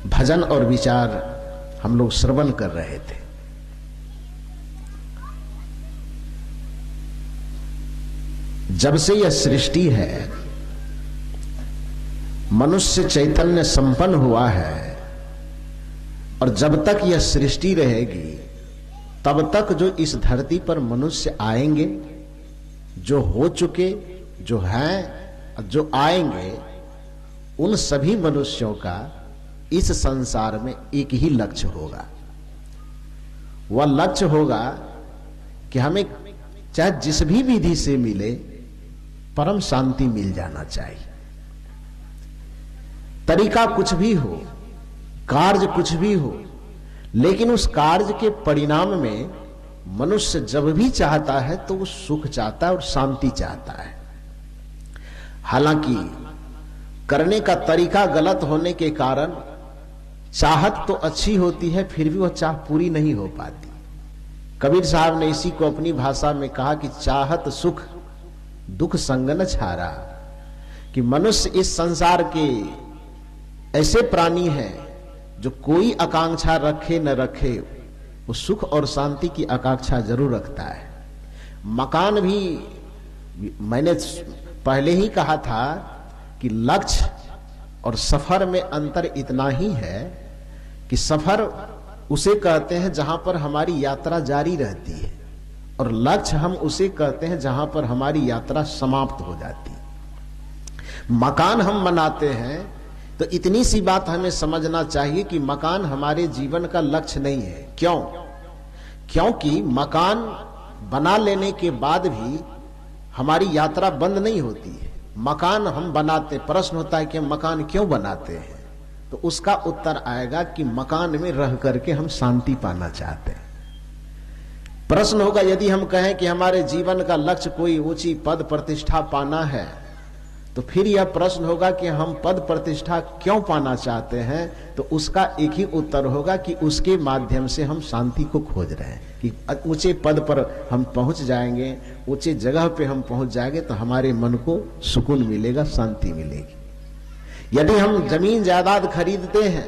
भजन और विचार हम लोग श्रवण कर रहे थे। जब से यह सृष्टि है, मनुष्य चैतन्य संपन्न हुआ है, और जब तक यह सृष्टि रहेगी तब तक जो इस धरती पर मनुष्य आएंगे, जो हो चुके, जो हैं, जो आएंगे, उन सभी मनुष्यों का इस संसार में एक ही लक्ष्य होगा। वह लक्ष्य होगा कि हमें चाहे जिस भी विधि से मिले परम शांति मिल जाना चाहिए। तरीका कुछ भी हो, कार्य कुछ भी हो, लेकिन उस कार्य के परिणाम में मनुष्य जब भी चाहता है तो वो सुख चाहता है और शांति चाहता है। हालांकि करने का तरीका गलत होने के कारण चाहत तो अच्छी होती है, फिर भी वह चाह पूरी नहीं हो पाती। कबीर साहब ने इसी को अपनी भाषा में कहा कि चाहत सुख दुख संग न छारा, कि मनुष्य इस संसार के ऐसे प्राणी हैं जो कोई आकांक्षा रखे न रखे, वो सुख और शांति की आकांक्षा जरूर रखता है। मकान भी मैंने पहले ही कहा था कि लक्ष्य और सफर में अंतर इतना ही है कि सफर उसे कहते हैं जहां पर हमारी यात्रा जारी रहती है, और लक्ष्य हम उसे कहते हैं जहां पर हमारी यात्रा समाप्त हो जाती है। मकान हम बनाते हैं तो इतनी सी बात हमें समझना चाहिए कि मकान हमारे जीवन का लक्ष्य नहीं है। क्यों? क्योंकि मकान बना लेने के बाद भी हमारी यात्रा बंद नहीं होती है। मकान हम बनाते, प्रश्न होता है कि हम मकान क्यों बनाते हैं, तो उसका उत्तर आएगा कि मकान में रह करके हम शांति पाना चाहते हैं। प्रश्न होगा, यदि हम कहें कि हमारे जीवन का लक्ष्य कोई ऊंची पद प्रतिष्ठा पाना है, तो फिर यह प्रश्न होगा कि हम पद प्रतिष्ठा क्यों पाना चाहते हैं, तो उसका एक ही उत्तर होगा कि उसके माध्यम से हम शांति को खोज रहे हैं, कि ऊंचे पद पर हम पहुंच जाएंगे, ऊंचे जगह पे हम पहुंच जाएंगे तो हमारे मन को सुकून मिलेगा, शांति मिलेगी। यदि हम जमीन जायदाद खरीदते हैं,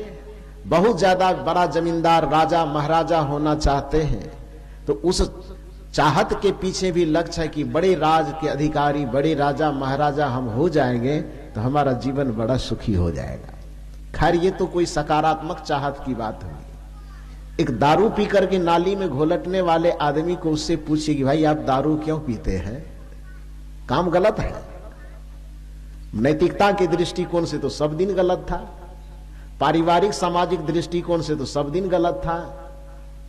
बहुत ज्यादा बड़ा जमींदार राजा महाराजा होना चाहते हैं, तो उस चाहत के पीछे भी लक्ष्य है कि बड़े राज के अधिकारी, बड़े राजा महाराजा हम हो जाएंगे तो हमारा जीवन बड़ा सुखी हो जाएगा। खैर ये तो कोई सकारात्मक चाहत की बात हुई। एक दारू पी करके नाली में घोलटने वाले आदमी को उससे पूछिए कि भाई आप दारू क्यों पीते हैं, काम गलत है। नैतिकता के दृष्टिकोण से तो सब दिन गलत था, पारिवारिक सामाजिक दृष्टिकोण से तो सब दिन गलत था।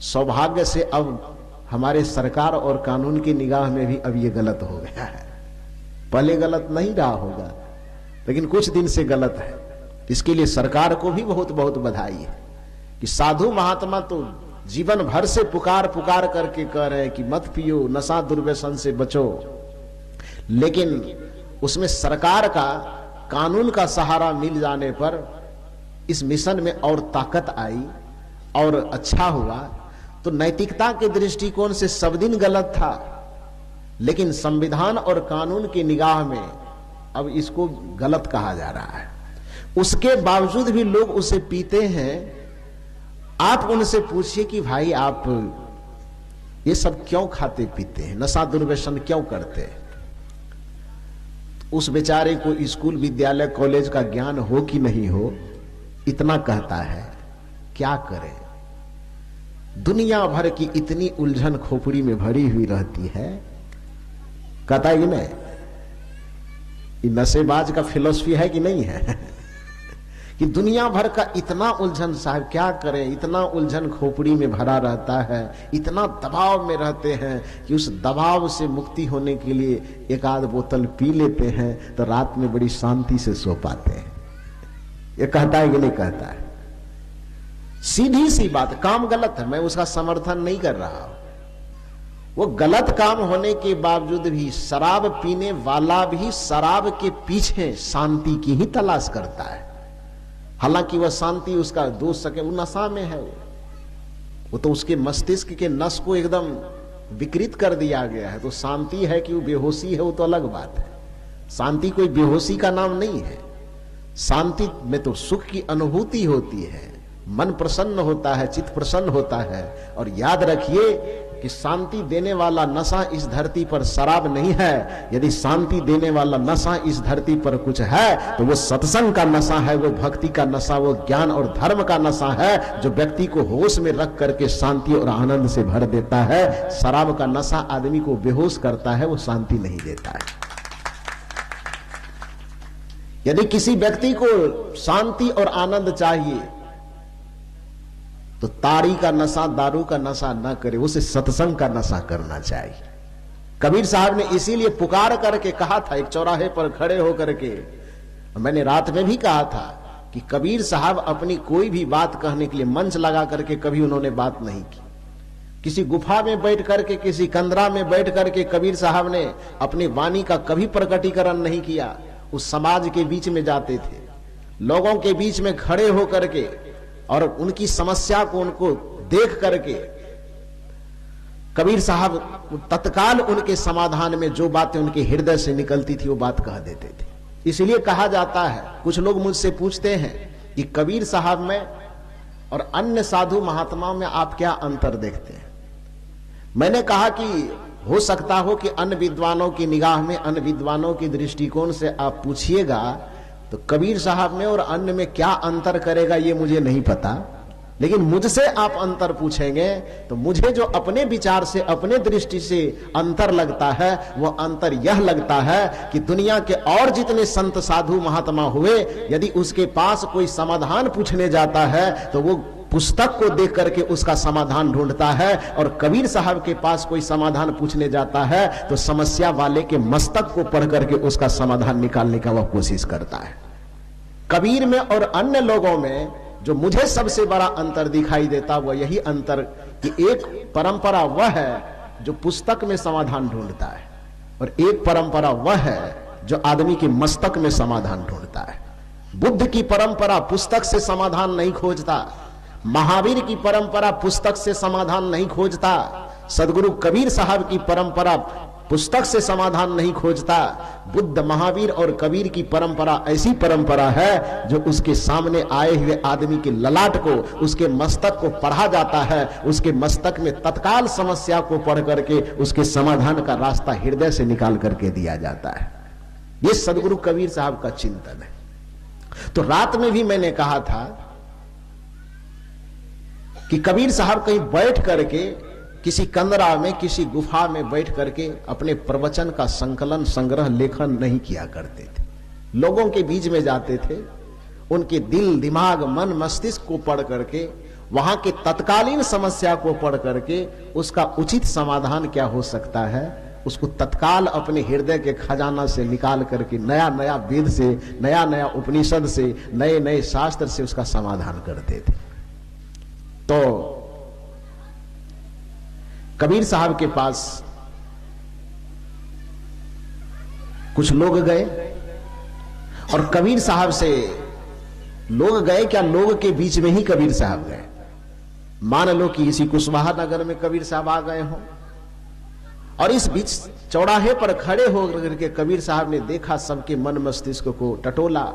सौभाग्य से अब हमारे सरकार और कानून की निगाह में भी अब ये गलत हो गया है। पहले गलत नहीं रहा होगा, लेकिन कुछ दिन से गलत है। इसके लिए सरकार को भी बहुत बहुत बधाई है कि साधु महात्मा तो जीवन भर से पुकार पुकार करके कह रहे हैं कि मत पियो, नशा दुर्व्यसन से बचो, लेकिन उसमें सरकार का, कानून का सहारा मिल जाने पर इस मिशन में और ताकत आई और अच्छा हुआ। तो नैतिकता के दृष्टिकोण से सब दिन गलत था, लेकिन संविधान और कानून की निगाह में अब इसको गलत कहा जा रहा है। उसके बावजूद भी लोग उसे पीते हैं। आप उनसे पूछिए कि भाई आप ये सब क्यों खाते पीते हैं, नशा दुर्व्यसन क्यों करते हैं? उस बेचारे को स्कूल विद्यालय कॉलेज का ज्ञान हो कि नहीं हो, इतना कहता है, क्या करे? दुनिया भर की इतनी उलझन खोपड़ी में भरी हुई रहती है। कहता है कि नहीं, ये नशेबाज का फिलॉसफी है कि नहीं है कि दुनिया भर का इतना उलझन, साहब क्या करें, इतना उलझन खोपड़ी में भरा रहता है, इतना दबाव में रहते हैं कि उस दबाव से मुक्ति होने के लिए एक आध बोतल पी लेते हैं तो रात में बड़ी शांति से सो पाते हैं। ये कहता है कि नहीं कहता है? सीधी सी बात, काम गलत है, मैं उसका समर्थन नहीं कर रहा हूं। वो गलत काम होने के बावजूद भी शराब पीने वाला भी शराब के पीछे शांति की ही तलाश करता है। हालांकि वह शांति उसका दोष सके, वो नशा में है, वो तो उसके मस्तिष्क के नस को एकदम विकृत कर दिया गया है। तो शांति है कि वो बेहोशी है, वो तो अलग बात है। शांति कोई बेहोशी का नाम नहीं है। शांति में तो सुख की अनुभूति होती है, मन प्रसन्न होता है, चित्त प्रसन्न होता है। और याद रखिए कि शांति देने वाला नशा इस धरती पर शराब नहीं है। यदि शांति देने वाला नशा इस धरती पर कुछ है तो वो सत्संग का नशा है, वो भक्ति का नशा, वो ज्ञान और धर्म का नशा है, जो व्यक्ति को होश में रख करके शांति और आनंद से भर देता है। शराब का नशा आदमी को बेहोश करता है, वो शांति नहीं देता है। यदि किसी व्यक्ति को शांति और आनंद चाहिए तो ताड़ी का नशा, दारू का नशा न करे, उसे सत्संग का नशा करना चाहिए। कबीर साहब ने इसीलिए पुकार करके कहा था, एक चौराहे पर खड़े होकर के, मैंने रात में भी कहा था कि कबीर साहब अपनी कोई भी बात कहने के लिए मंच लगा करके कभी उन्होंने बात नहीं की। किसी गुफा में बैठ करके, किसी कंदरा में बैठ करके कबीर साहब ने अपनी वाणी का कभी प्रकटीकरण नहीं किया। उस समाज के बीच में जाते थे, लोगों के बीच में खड़े होकर के और उनकी समस्या को उनको देख करके कबीर साहब तत्काल उनके समाधान में जो बातें उनके हृदय से निकलती थी वो बात कह देते थे। इसलिए कहा जाता है, कुछ लोग मुझसे पूछते हैं कि कबीर साहब में और अन्य साधु महात्माओं में आप क्या अंतर देखते हैं। मैंने कहा कि हो सकता हो कि अन्य विद्वानों की निगाह में, अन्य विद्वानों की दृष्टिकोण से आप पूछिएगा तो कबीर साहब में और अन्य में क्या अंतर करेगा ये मुझे नहीं पता, लेकिन मुझसे आप अंतर पूछेंगे तो मुझे जो अपने विचार से, अपने दृष्टि से अंतर लगता है वो अंतर यह लगता है कि दुनिया के और जितने संत साधु महात्मा हुए, यदि उसके पास कोई समाधान पूछने जाता है तो वो पुस्तक को देख करके उसका समाधान ढूंढता है, और कबीर साहब के पास कोई समाधान पूछने जाता है तो समस्या वाले के मस्तक को पढ़ करके उसका समाधान निकालने का वह कोशिश करता है। कबीर में और अन्य लोगों में जो मुझे सबसे बड़ा अंतर दिखाई देता वह यही अंतर कि एक परंपरा वह है जो पुस्तक में समाधान ढूंढता है और एक परंपरा वह है जो आदमी के मस्तक में समाधान ढूंढता है। बुद्ध की परंपरा पुस्तक से समाधान नहीं खोजता, महावीर की परंपरा पुस्तक से समाधान नहीं खोजता, सदगुरु कबीर साहब की परंपरा पुस्तक से समाधान नहीं खोजता। बुद्ध, महावीर और कबीर की परंपरा ऐसी परंपरा है जो उसके सामने आए हुए आदमी के ललाट को, उसके मस्तक को पढ़ा जाता है, उसके मस्तक में तत्काल समस्या को पढ़ करके उसके समाधान का रास्ता हृदय से निकाल करके दिया जाता है। यह सदगुरु कबीर साहब का चिंतन है। तो रात में भी मैंने कहा था कि कबीर साहब कहीं बैठ करके किसी कंदरा में, किसी गुफा में बैठ करके अपने प्रवचन का संकलन, संग्रह, लेखन नहीं किया करते थे। लोगों के बीच में जाते थे, उनके दिल, दिमाग, मन, मस्तिष्क को पढ़ करके, वहां के तत्कालीन समस्या को पढ़ करके उसका उचित समाधान क्या हो सकता है उसको तत्काल अपने हृदय के खजाना से निकाल करके नया नया वेद से, नया नया उपनिषद से, नए नए शास्त्र से उसका समाधान करते थे। तो कबीर साहब के पास कुछ लोग गए और कबीर साहब से लोग गए, क्या लोग के बीच में ही कबीर साहब गए। मान लो कि इसी कुशवाहा नगर में कबीर साहब आ गए हों और इस बीच चौराहे पर खड़े होकर के कबीर साहब ने देखा, सबके मन मस्तिष्क को टटोला,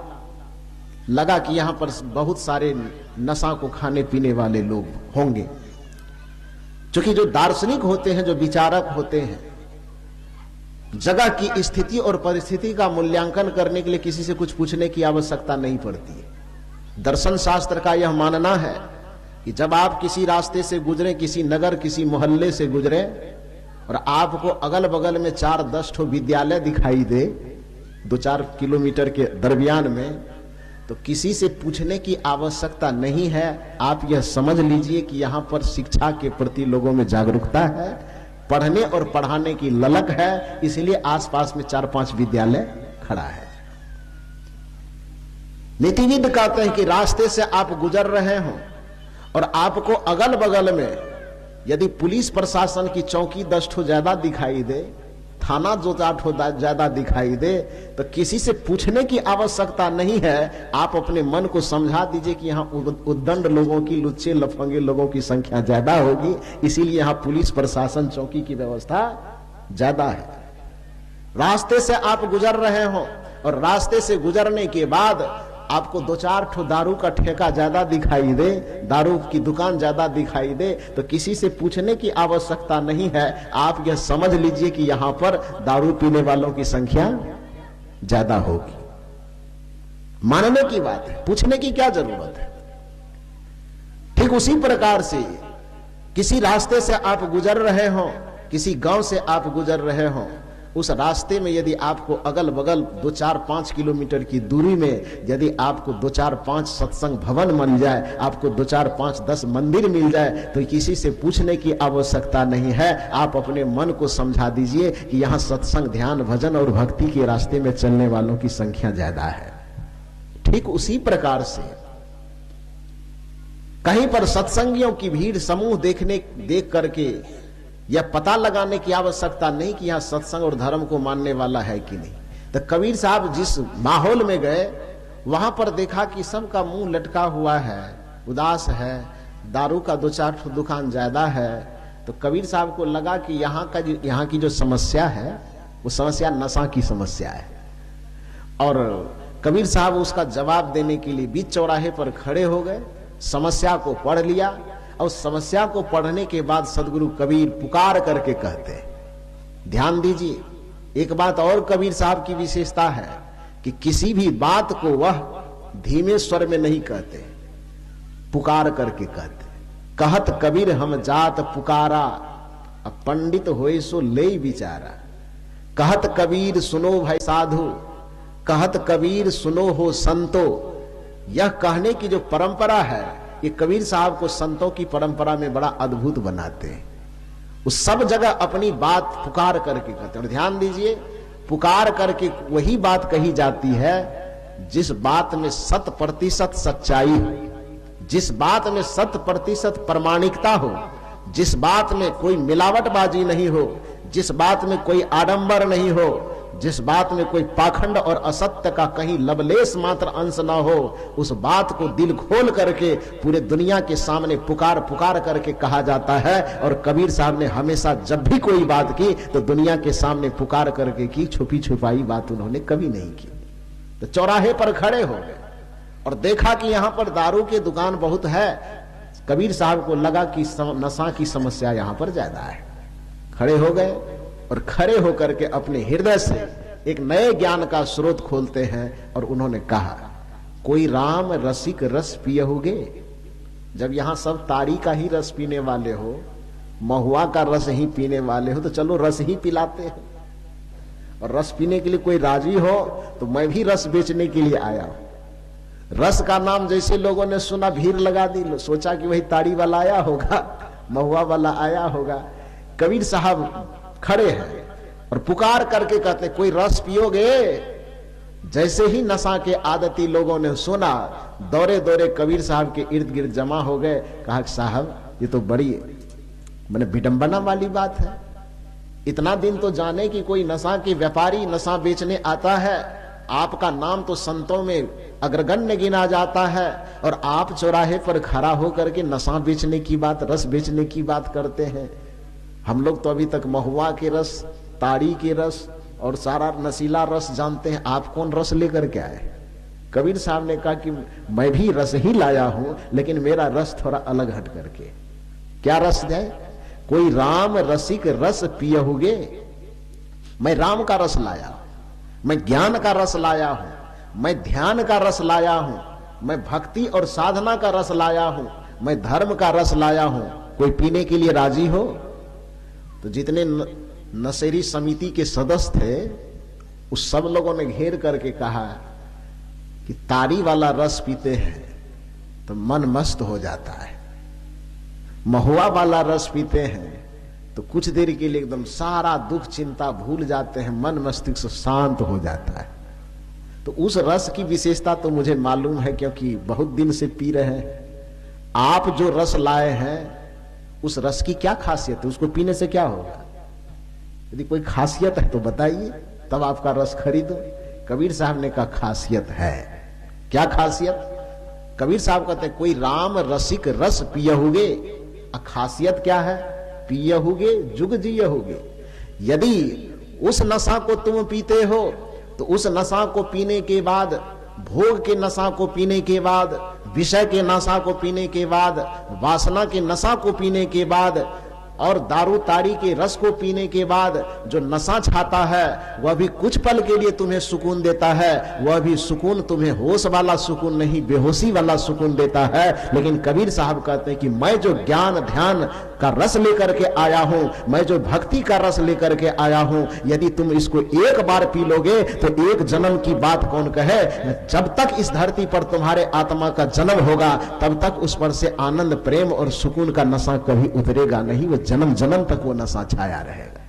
लगा कि यहां पर बहुत सारे नशा को खाने पीने वाले लोग होंगे। क्योंकि जो दार्शनिक होते हैं, जो विचारक होते हैं, जगह की स्थिति और परिस्थिति का मूल्यांकन करने के लिए किसी से कुछ पूछने की आवश्यकता नहीं पड़ती है। दर्शन शास्त्र का यह मानना है कि जब आप किसी रास्ते से गुजरे, किसी नगर, किसी मोहल्ले से गुजरे और आपको अगल बगल में 4-10 ठो विद्यालय दिखाई दे 2-4 किलोमीटर के दरमियान में, तो किसी से पूछने की आवश्यकता नहीं है। आप यह समझ लीजिए कि यहां पर शिक्षा के प्रति लोगों में जागरूकता है, पढ़ने और पढ़ाने की ललक है, इसलिए आसपास में 4-5 विद्यालय खड़ा है। नीतिविद कहते हैं कि रास्ते से आप गुजर रहे हो और आपको अगल बगल में यदि पुलिस प्रशासन की चौकी 10 ठो ज्यादा दिखाई दे, थाना 2-4 ठो ज्यादा दिखाई दे, तो किसी से पूछने की आवश्यकता नहीं है। आप अपने मन को समझा दीजिए कि यहाँ उद्दंड लोगों की, लुच्चे लफंगे लोगों की संख्या ज्यादा होगी, इसीलिए यहाँ पुलिस प्रशासन चौकी की व्यवस्था ज्यादा है। रास्ते से आप गुजर रहे हो और रास्ते से गुजरने के बाद आपको दो चार ठो दारू का ठेका ज्यादा दिखाई दे, दारू की दुकान ज्यादा दिखाई दे, तो किसी से पूछने की आवश्यकता नहीं है। आप यह समझ लीजिए कि यहां पर दारू पीने वालों की संख्या ज्यादा होगी। मानने की बात है, पूछने की क्या जरूरत है। ठीक उसी प्रकार से किसी रास्ते से आप गुजर रहे हो, किसी गांव से आप गुजर रहे हो, उस रास्ते में यदि आपको अगल बगल 2-4-5 किलोमीटर की दूरी में यदि आपको 2-4-5 सत्संग भवन मिल जाए, आपको 2-4-5-10 मंदिर मिल जाए, तो किसी से पूछने की आवश्यकता नहीं है। आप अपने मन को समझा दीजिए कि यहां सत्संग, ध्यान, भजन और भक्ति के रास्ते में चलने वालों की संख्या ज्यादा है। ठीक उसी प्रकार से कहीं पर सत्संगियों की भीड़ समूह देख करके यह पता लगाने की आवश्यकता नहीं कि यहां सत्संग और धर्म को मानने वाला है कि नहीं। तो कबीर साहब जिस माहौल में गए वहां पर देखा कि सबका मुंह लटका हुआ है, उदास है, दारू का 2-4 दुकान ज्यादा है। तो कबीर साहब को लगा कि यहाँ की जो समस्या है वो समस्या नशा की समस्या है। और कबीर साहब उसका जवाब देने के लिए बीच चौराहे पर खड़े हो गए, समस्या को पढ़ लिया और समस्या को पढ़ने के बाद सदगुरु कबीर पुकार करके कहते हैं, ध्यान दीजिए, एक बात और कबीर साहब की विशेषता है कि किसी भी बात को वह धीमे स्वर में नहीं कहते, पुकार करके कहते। कहत कबीर हम जात पुकारा, अब पंडित होए सो ले विचारा। कहत कबीर सुनो भाई साधु, कहत कबीर सुनो हो संतो। यह कहने की जो परंपरा है ये कबीर साहब को संतों की परंपरा में बड़ा अद्भुत बनाते हैं। वो सब जगह अपनी बात पुकार करके कहते हैं। और ध्यान दीजिए, पुकार करके वही बात कही जाती है जिस बात में 100% सच्चाई हो, जिस बात में 100% प्रमाणिकता हो, जिस बात में कोई मिलावटबाजी नहीं हो, जिस बात में कोई आडंबर नहीं हो, जिस बात में कोई पाखंड और असत्य का कहीं लवलेश मात्र अंश न हो, उस बात को दिल खोल करके पूरे दुनिया के सामने पुकार पुकार करके कहा जाता है। और कबीर साहब ने हमेशा जब भी कोई बात की तो दुनिया के सामने पुकार करके की, छुपी छुपाई बात उन्होंने कभी नहीं की। तो चौराहे पर खड़े हो गए और देखा कि यहां पर दारू की दुकान बहुत है। कबीर साहब को लगा कि नशा की समस्या यहां पर ज्यादा है। खड़े हो गए और खड़े होकर के अपने हृदय से एक नए ज्ञान का स्रोत खोलते हैं और उन्होंने कहा, कोई राम रसिक रस पियहुगे। जब यहां सब ताड़ी का ही रस पीने वाले हो, महुआ का रस ही पीने वाले हो, तो चलो रस ही पिलाते हैं। और रस पीने के लिए कोई राजी हो तो मैं भी रस बेचने के लिए आया हूं। रस का नाम जैसे लोगों ने सुना भीड़ लगा दी, सोचा कि वही ताड़ी वाला आया होगा, महुआ वाला आया होगा। कबीर साहब खड़े हैं और पुकार करके कहते, कोई रस पियोगे। जैसे ही नशा के आदती लोगों ने सुना, दौरे दौरे कबीर साहब के इर्द गिर्द जमा हो गए। कहा, साहब ये तो बड़ी मैंने विडंबना वाली बात है। इतना दिन तो जाने कि कोई नशा के व्यापारी नशा बेचने आता है, आपका नाम तो संतों में अग्रगण्य गिना जाता है, और आप चौराहे पर खड़ा होकर के नशा बेचने की बात, रस बेचने की बात करते हैं। हम लोग तो अभी तक महुआ के रस, ताड़ी के रस और सारा नशीला रस जानते हैं, आप कौन रस लेकर के आए। कबीर साहब ने कहा कि मैं भी रस ही लाया हूं, लेकिन मेरा रस थोड़ा अलग हट करके। क्या रस है? कोई राम रसिक रस पियहुगे। मैं राम का रस लाया हूं, मैं ज्ञान का रस लाया हूं, मैं ध्यान का रस लाया हूं, मैं भक्ति और साधना का रस लाया हूं, मैं धर्म का रस लाया हूं। कोई पीने के लिए राजी हो? तो जितने नशेरी समिति के सदस्य थे उस सब लोगों ने घेर करके कहा कि ताड़ी वाला रस पीते हैं तो मन मस्त हो जाता है, महुआ वाला रस पीते हैं तो कुछ देर के लिए एकदम सारा दुख चिंता भूल जाते हैं, मन मस्तिष्क शांत हो जाता है। तो उस रस की विशेषता तो मुझे मालूम है, क्योंकि बहुत दिन से पी रहे हैं। आप जो रस लाए हैं उस रस की क्या खासियत है, उसको पीने से क्या होगा? यदि कोई खासियत है तो बताइए, तब आपका रस खरीदो। कबीर साहब ने कहा, खासियत है। क्या खासियत? कबीर साहब कहते हैं, कोई राम रसिक रस पियहुगे। खासियत क्या है? पियहुगे जुग जियहुगे। यदि उस नशा को तुम पीते हो तो उस नशा को पीने के बाद भोग के नशा को पीने के बाद, विषय के नशा को पीने के बाद, वासना के नशा को पीने के बाद और दारू ताड़ी के रस को पीने के बाद जो नशा छाता है वह भी कुछ पल के लिए तुम्हें सुकून देता है। वह भी सुकून तुम्हें होश वाला सुकून नहीं, बेहोशी वाला सुकून देता है। लेकिन कबीर साहब कहते हैं कि मैं जो ज्ञान ध्यान का रस लेकर के आया हूं, मैं जो भक्ति का रस लेकर के आया हूं, यदि तुम इसको एक बार पी लोगे तो एक जन्म की बात कौन कहे। जब तक इस धरती पर तुम्हारे आत्मा का जन्म होगा तब तक उस पर से आनंद प्रेम और सुकून का नशा कभी उतरेगा नहीं, वो जन्म जन्म तक वो नशा छाया रहेगा।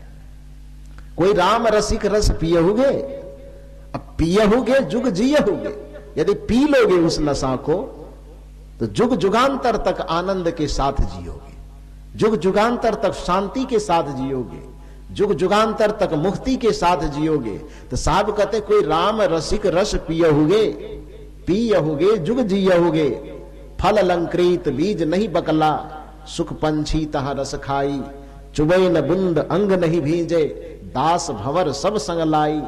कोई राम रसिक रस पियहुगे, अब पियहुगे जुग जियहुगे, यदि पी लोगे उस नशा को तो जुग जुगांतर तक आनंद के साथ जियोगे, जुग जुगांतर तक शांति के साथ जियोगे, जुग जुगांतर तक मुक्ति के साथ जियोगे। तो साहब कहते कोई राम रसिक रस पियहुगे जुग जियहुगे, फल अलंकृत बीज नहीं बकला, सुख पंछी तहां रस खाई, चुबई न बुंद अंग नहीं भीजे, दास भंवर सब संग लाई,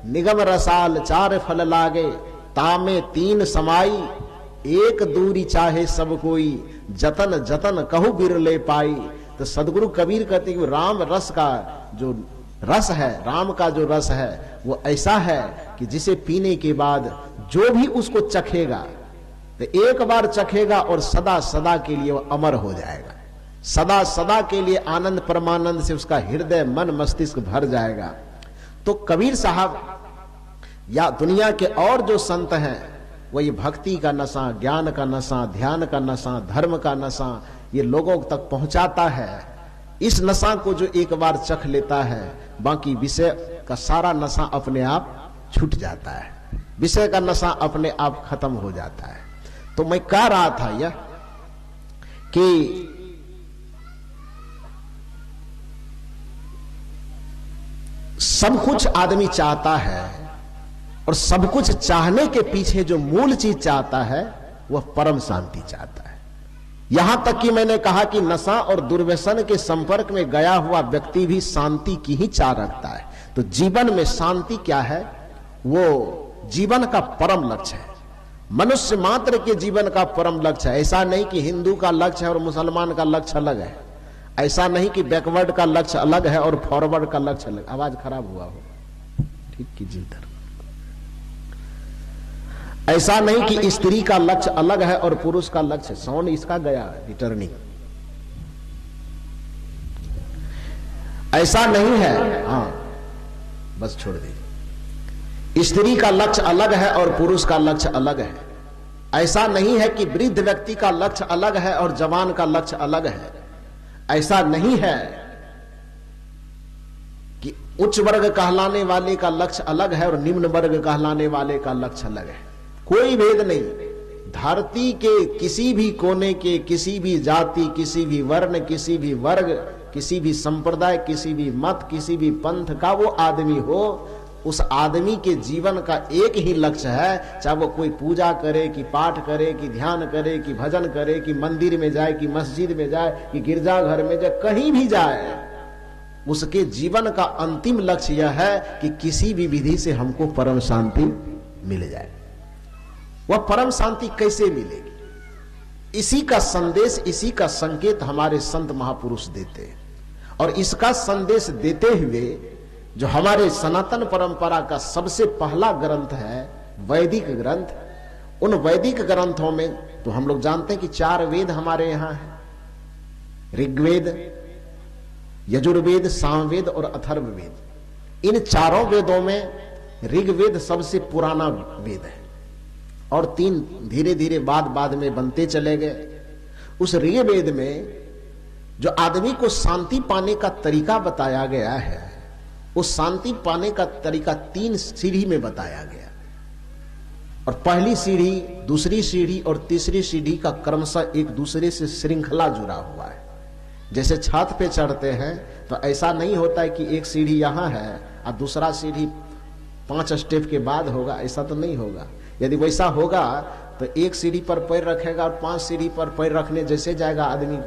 निगम रसाल चार फल लागे, तामे तीन समाई, एक दूरी चाहे सब कोई, जतन जतन कहु बिरले पाई। तो सदगुरु कबीर कहते कि राम रस का जो रस है, राम का जो रस है वो ऐसा है कि जिसे पीने के बाद जो भी उसको चखेगा तो एक बार चखेगा और सदा सदा के लिए वो अमर हो जाएगा, सदा सदा के लिए आनंद परमानंद से उसका हृदय मन मस्तिष्क भर जाएगा। तो कबीर साहब या दुनिया के और जो संत हैं वो ये भक्ति का नशा, ज्ञान का नशा, ध्यान का नशा, धर्म का नशा ये लोगों तक पहुंचाता है। इस नशा को जो एक बार चख लेता है बाकी विषय का सारा नशा अपने आप छूट जाता है, विषय का नशा अपने आप खत्म हो जाता है। तो मैं कह रहा था यह कि सब कुछ आदमी चाहता है और सब कुछ चाहने के पीछे जो मूल चीज चाहता है वह परम शांति चाहता है। यहां तक कि मैंने कहा कि नशा और दुर्व्यसन के संपर्क में गया हुआ व्यक्ति भी शांति की ही चाह रखता है। तो जीवन में शांति क्या है, वो जीवन का परम लक्ष्य है, मनुष्य मात्र के जीवन का परम लक्ष्य है। ऐसा नहीं कि हिंदू का लक्ष्य है और मुसलमान का लक्ष्य अलग है, ऐसा नहीं कि बैकवर्ड का लक्ष्य अलग है और फॉरवर्ड का लक्ष्य अलग। आवाज खराब हुआ हो, ठीक कीजिए इधर। ऐसा नहीं कि स्त्री का लक्ष्य अलग है और पुरुष का लक्ष्य, साउंड इसका गया रिटर्निंग, ऐसा नहीं है। हाँ बस छोड़ दीजिए। स्त्री का लक्ष्य अलग है और पुरुष का लक्ष्य अलग है। ऐसा नहीं है कि वृद्ध व्यक्ति का लक्ष्य अलग है और जवान का लक्ष्य अलग है। ऐसा नहीं है कि उच्च वर्ग कहलाने वाले का लक्ष्य अलग है और निम्न वर्ग कहलाने वाले का लक्ष्य अलग है। कोई भेद नहीं। धरती के किसी भी कोने के, किसी भी जाति, किसी भी वर्ण, किसी भी वर्ग, किसी भी संप्रदाय, किसी भी मत, किसी भी पंथ का वो आदमी हो, उस आदमी के जीवन का एक ही लक्ष्य है, चाहे वो कोई पूजा करे, कि पाठ करे, कि ध्यान करे, कि भजन करे, कि मंदिर में जाए, कि मस्जिद में जाए, कि गिरजाघर में जाए, कहीं भी जाए, उसके जीवन का अंतिम लक्ष्य यह है कि किसी भी विधि से हमको परम शांति मिल जाए। वह परम शांति कैसे मिलेगी, इसी का संदेश, इसी का संकेत हमारे संत महापुरुष देते हैं। और इसका संदेश देते हुए जो हमारे सनातन परंपरा का सबसे पहला ग्रंथ है वैदिक ग्रंथ, उन वैदिक ग्रंथों में तो हम लोग जानते हैं कि 4 वेद हमारे यहाँ है, ऋग्वेद, यजुर्वेद, सामवेद और अथर्ववेद। इन चारों वेदों में ऋग्वेद सबसे पुराना वेद है और 3 धीरे धीरे बाद में बनते चले गए। उस ऋग्वेद में जो आदमी को शांति पाने का तरीका बताया गया है, उस शांति पाने का तरीका 3 सीढ़ी में बताया गया। और पहली सीढ़ी, दूसरी सीढ़ी और तीसरी सीढ़ी का क्रमशः एक दूसरे से श्रृंखला जुड़ा हुआ है। जैसे छत पे चढ़ते हैं तो ऐसा नहीं होता है कि एक सीढ़ी यहां है और दूसरा सीढ़ी 5 स्टेप के बाद होगा, ऐसा तो नहीं होगा। यदि वैसा होगा तो एक सीढ़ी पर पैर रखेगा और 5 सीढ़ी पर पैर रखने जैसे जाएगा आदमी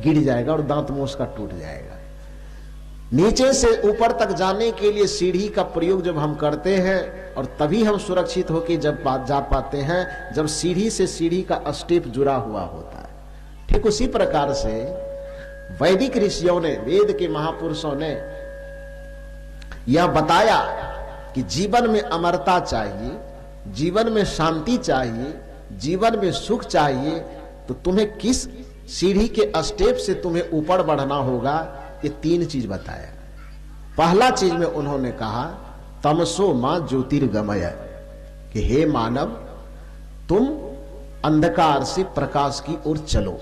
गिर जाएगा और दांत मुंह उसका टूट जाएगा। नीचे से ऊपर तक जाने के लिए सीढ़ी का प्रयोग जब हम करते हैं और तभी हम सुरक्षित होकर जब जा पाते हैं जब सीढ़ी से सीढ़ी का स्टेप जुड़ा हुआ होता है। ठीक उसी प्रकार से वैदिक ऋषियों ने, वेद के महापुरुषों ने यह बताया कि जीवन में अमरता चाहिए, जीवन में शांति चाहिए, जीवन में सुख चाहिए, तो तुम्हें किस सीढ़ी के स्टेप से तुम्हें ऊपर बढ़ना होगा, ये 3 चीज बताया। पहला चीज में उन्होंने कहा तमसो मां ज्योतिर्गमय, कि हे मानव तुम अंधकार से प्रकाश की ओर चलो,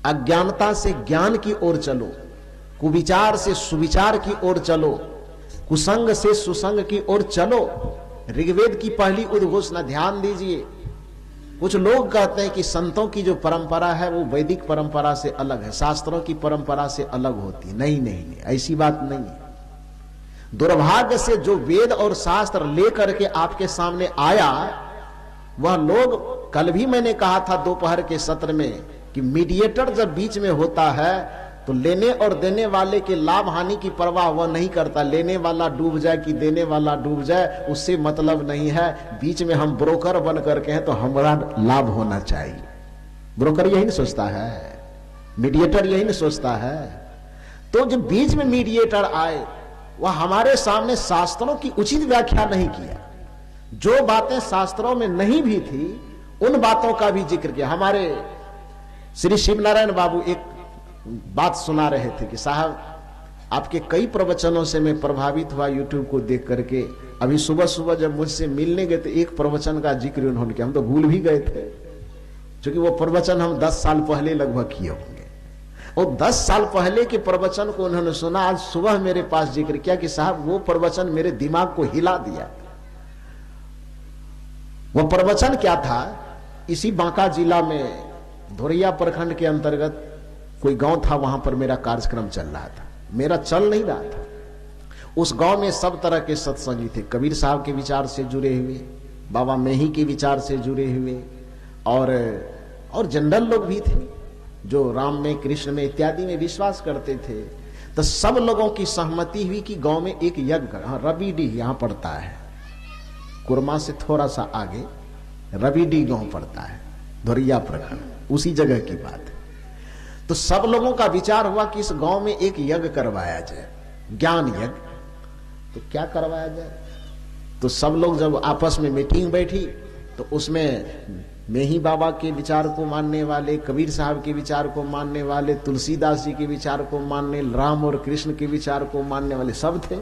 अज्ञानता से ज्ञान की ओर चलो, कुविचार से सुविचार की ओर चलो, कुसंग से सुसंग की ओर चलो। ऋग्वेद की पहली उद्घोषणा ध्यान दीजिए। कुछ लोग कहते हैं कि संतों की जो परंपरा है वो वैदिक परंपरा से अलग है, शास्त्रों की परंपरा से अलग होती है। नहीं नहीं नहीं, ऐसी बात नहीं है। दुर्भाग्य से जो वेद और शास्त्र लेकर के आपके सामने आया, वह लोग, कल भी मैंने कहा था दोपहर के सत्र में कि मीडिएटर जब बीच में होता है तो लेने और देने वाले के लाभ हानि की परवाह वह नहीं करता। लेने वाला डूब जाए कि देने वाला डूब जाए उससे मतलब नहीं है। बीच में हम ब्रोकर बन करके हैं तो हमारा लाभ होना चाहिए। ब्रोकर यही नहीं सोचता है, मीडिएटर यही नहीं सोचता है। तो जब बीच में मीडिएटर आए, वह हमारे सामने शास्त्रों की उचित व्याख्या नहीं किया, जो बातें शास्त्रों में नहीं भी थी उन बातों का भी जिक्र किया। हमारे श्री शिवनारायण बाबू एक बात सुना रहे थे कि साहब आपके कई प्रवचनों से मैं प्रभावित हुआ यूट्यूब को देख करके। अभी सुबह सुबह जब मुझसे मिलने गए तो एक प्रवचन का जिक्र उन्होंने किया, हम तो भूल भी गए थे, क्योंकि वो प्रवचन हम 10 साल पहले लगभग किए होंगे। और 10 साल पहले के प्रवचन को उन्होंने सुना, आज सुबह मेरे पास जिक्र किया कि साहब वो प्रवचन मेरे दिमाग को हिला दिया। वो प्रवचन क्या था, इसी बांका जिला में धोरिया प्रखंड के अंतर्गत कोई गांव था, वहां पर मेरा कार्यक्रम चल रहा था। मेरा चल नहीं रहा था। उस गांव में सब तरह के सत्संगी थे, कबीर साहब के विचार से जुड़े हुए, बाबा मेही के विचार से जुड़े हुए, और जनरल लोग भी थे जो राम में, कृष्ण में इत्यादि में विश्वास करते थे। तो सब लोगों की सहमति हुई कि गांव में एक यज्ञ कर, रबीडीह यहां पड़ता है, कुरमा से थोड़ा सा आगे रबीडीह गांव पड़ता है, धोरिया प्रखंड, उसी जगह की बात है। तो सब लोगों का विचार हुआ कि इस गांव में एक यज्ञ करवाया जाए, ज्ञान यज्ञ। तो क्या करवाया जाए, तो सब लोग जब आपस में मीटिंग बैठी तो उसमें मेही बाबा के विचार को मानने वाले, कबीर साहब के विचार को मानने वाले, तुलसीदास जी के विचार को मानने, राम और कृष्ण के विचार को मानने वाले सब थे।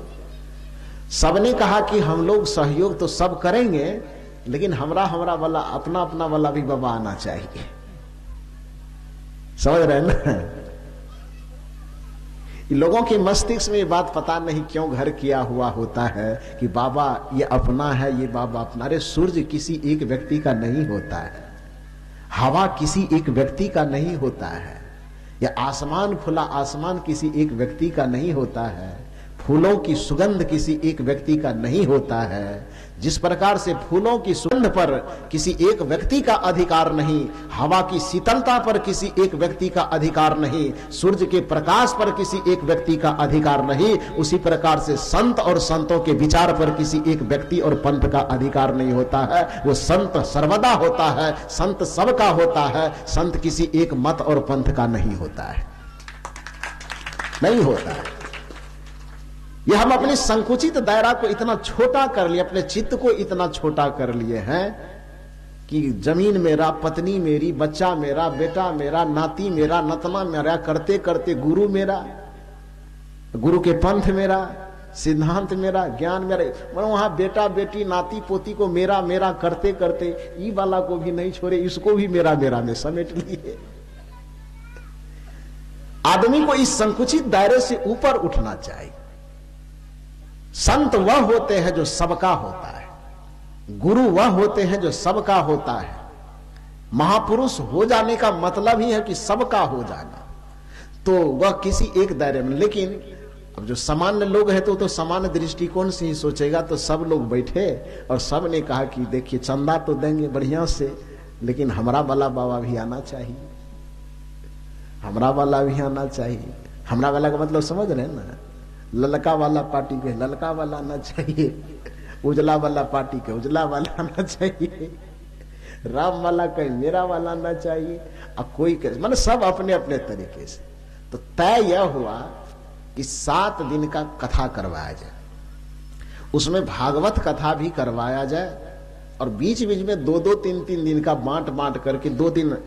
सबने कहा कि हम लोग सहयोग तो सब करेंगे, लेकिन हमरा वाला, अपना अपना वाला भी बाबा आना चाहिए। समझ रहे हैं ना? लोगों के मस्तिष्क में ये बात पता नहीं क्यों घर किया हुआ होता है कि बाबा ये अपना है, ये बाबा अपना। अरे सूर्य किसी एक व्यक्ति का नहीं होता है, हवा किसी एक व्यक्ति का नहीं होता है, या आसमान, खुला आसमान किसी एक व्यक्ति का नहीं होता है, फूलों की सुगंध किसी एक व्यक्ति का नहीं होता है। जिस प्रकार से फूलों की सुगंध पर किसी एक व्यक्ति का अधिकार नहीं, हवा की शीतलता पर किसी एक व्यक्ति का अधिकार नहीं, सूर्य के प्रकाश पर किसी एक व्यक्ति का अधिकार नहीं, उसी प्रकार से संत और संतों के विचार पर किसी एक व्यक्ति और पंथ का अधिकार नहीं होता है। वो संत सर्वदा होता है, संत सबका होता है, संत किसी एक मत और पंथ का नहीं होता है, नहीं होता है। ये हम अपने संकुचित दायरा को इतना छोटा कर लिए, अपने चित्त को इतना छोटा कर लिए हैं कि जमीन मेरा, पत्नी मेरी, बच्चा मेरा, बेटा मेरा, नाती मेरा, नतना मेरा करते करते गुरु मेरा, गुरु के पंथ मेरा, सिद्धांत मेरा, ज्ञान मेरा। मतलब वहां बेटा बेटी नाती पोती को मेरा मेरा करते करते ई वाला को भी नहीं छोड़े, इसको भी मेरा मेरा में समेट लिए। आदमी को इस संकुचित दायरे से ऊपर उठना चाहिए। संत वह होते हैं जो सबका होता है, गुरु वह होते हैं जो सबका होता है। महापुरुष हो जाने का मतलब ही है कि सबका हो जाना, तो वह किसी एक दायरे में। लेकिन अब जो सामान्य लोग हैं तो सामान्य दृष्टिकोण से ही सोचेगा। तो सब लोग बैठे और सब ने कहा कि देखिए चंदा तो देंगे बढ़िया से, लेकिन हमरा वाला बाबा भी आना चाहिए, हमरा वाला भी आना चाहिए। हमरा वाला का मतलब समझ रहे हैं ना, ललका वाला पार्टी के ललका वाला आना चाहिए, उजला वाला पार्टी के उजला वाला आना चाहिए, राम वाला कहीं मेरा वाला आना चाहिए, और कोई मतलब सब अपने अपने तरीके से। तो तय यह हुआ कि 7 दिन का कथा करवाया जाए, उसमें भागवत कथा भी करवाया जाए, और बीच बीच में 2-2, 3-3 दिन का बांट बांट करके 2 दिन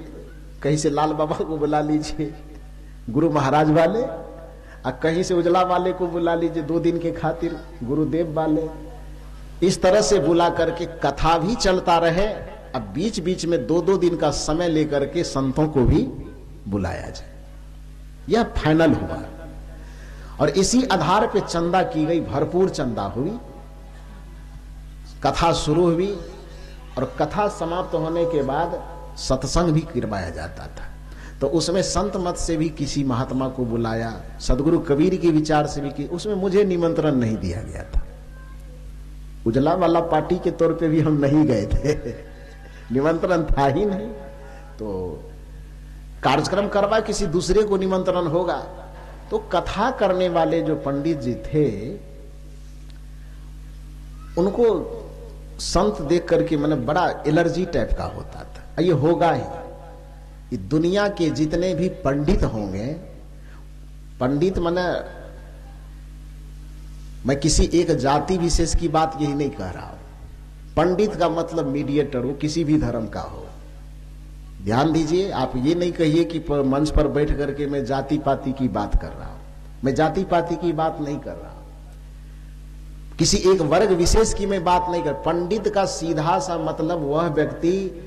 कहीं से लाल बाबा को बुला लीजिए गुरु महाराज वाले, और कहीं से उजला वाले को बुला लीजिए 2 दिन के खातिर गुरुदेव वाले। इस तरह से बुला करके कथा भी चलता रहे, अब बीच बीच में 2-2 दिन का समय लेकर के संतों को भी बुलाया जाए। यह फाइनल हुआ, और इसी आधार पे चंदा की गई, भरपूर चंदा हुई, कथा शुरू हुई, और कथा समाप्त होने के बाद सत्संग भी करवाया जाता था। तो उसमें संत मत से भी किसी महात्मा को बुलाया, सदगुरु कबीर के विचार से भी, उसमें मुझे निमंत्रण नहीं दिया गया था। उजला वाला पार्टी के तौर पे भी हम नहीं गए थे, निमंत्रण था ही नहीं। तो कार्यक्रम करवा किसी दूसरे को निमंत्रण होगा। तो कथा करने वाले जो पंडित जी थे, उनको संत देख करके मैंने बड़ा एलर्जी टाइप का होता था। ये होगा ही, ये दुनिया के जितने भी पंडित होंगे, पंडित माने मैं किसी एक जाति विशेष की बात यही नहीं कह रहा हूं। पंडित का मतलब मीडिएटर हो, किसी भी धर्म का हो। ध्यान दीजिए, आप ये नहीं कहिए कि मंच पर बैठ करके मैं जाति पाति की बात कर रहा हूं। मैं जाति पाति की बात नहीं कर रहा हूं, किसी एक वर्ग विशेष की मैं बात नहीं कर। पंडित का सीधा सा मतलब वह व्यक्ति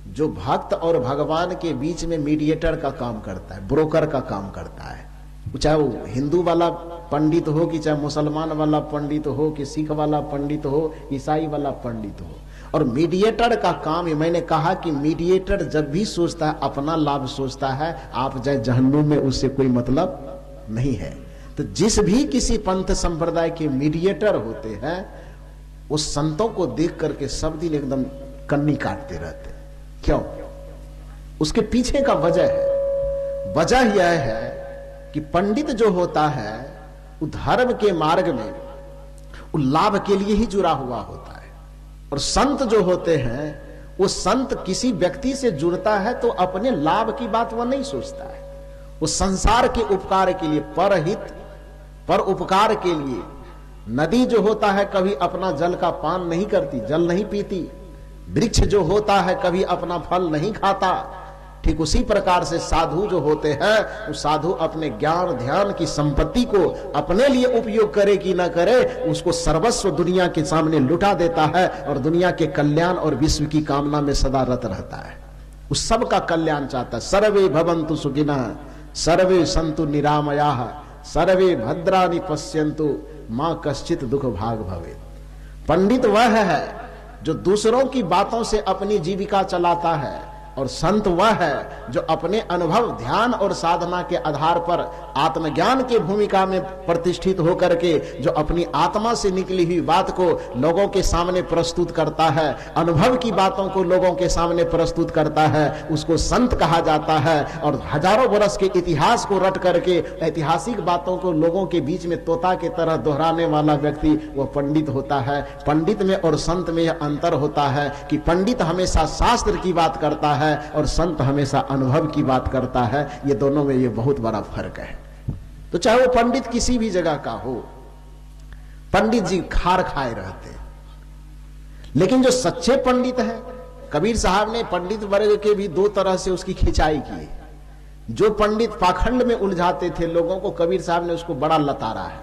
जो भक्त और भगवान के बीच में मीडिएटर का काम करता है, ब्रोकर का काम करता है। चाहे वो हिंदू वाला पंडित हो, कि चाहे मुसलमान वाला पंडित हो, कि सिख वाला पंडित हो, ईसाई वाला पंडित हो। और मीडिएटर का काम है, मैंने कहा कि मीडिएटर जब भी सोचता है अपना लाभ सोचता है, आप जाए जहन्नुम में, उससे कोई मतलब नहीं है। तो जिस भी किसी पंथ संप्रदाय के मीडिएटर होते हैं, उस संतों को देख करके सब दिन एकदम कन्नी काटते रहते। क्यों? उसके पीछे का वजह है। वजह यह है कि पंडित जो होता है वो धर्म के मार्ग में वो लाभ के लिए ही जुड़ा हुआ होता है, और संत जो होते हैं वो संत किसी व्यक्ति से जुड़ता है तो अपने लाभ की बात वो नहीं सोचता है, वो संसार के उपकार के लिए, परहित पर उपकार के लिए। नदी जो होता है कभी अपना जल का पान नहीं करती, जल नहीं पीती। वृक्ष जो होता है कभी अपना फल नहीं खाता। ठीक उसी प्रकार से साधु जो होते हैं, वो साधु अपने ज्ञान ध्यान की संपत्ति को अपने लिए उपयोग करे कि ना करे, उसको सर्वस्व दुनिया के सामने लुटा देता है, और दुनिया के कल्याण और विश्व की कामना में सदा रत रहता है। उस सब का कल्याण चाहता है। सर्वे भवन्तु सुखिनः, सर्वे सन्तु निरामयाः, सर्वे भद्राणि पश्यन्तु मां कश्चित् दुख भाग भवेत्। पंडित वह है जो दूसरों की बातों से अपनी जीविका चलाता है, और संत वह है जो अपने अनुभव ध्यान और साधना के आधार पर आत्मज्ञान की भूमिका में प्रतिष्ठित होकर के जो अपनी आत्मा से निकली हुई बात को लोगों के सामने प्रस्तुत करता है, अनुभव की बातों को लोगों के सामने प्रस्तुत करता है, उसको संत कहा जाता है। और हजारों वर्ष के इतिहास को रट करके ऐतिहासिक बातों को लोगों के बीच में तोता की तरह दोहराने वाला व्यक्ति वह पंडित होता है। पंडित में और संत में यह अंतर होता है कि पंडित हमेशा शास्त्र की बात करता है और संत हमेशा अनुभव की बात करता है। ये दोनों में ये बहुत बड़ा फर्क है। तो चाहे वो पंडित किसी भी जगह का हो, पंडित जी खार खाए रहते, लेकिन जो सच्चे पंडित हैं, कबीर साहब ने पंडित वर्ग के भी 2 तरह से उसकी खिंचाई की। जो पंडित पाखंड में उलझाते थे लोगों को, कबीर साहब ने उसको बड़ा लताड़ा है।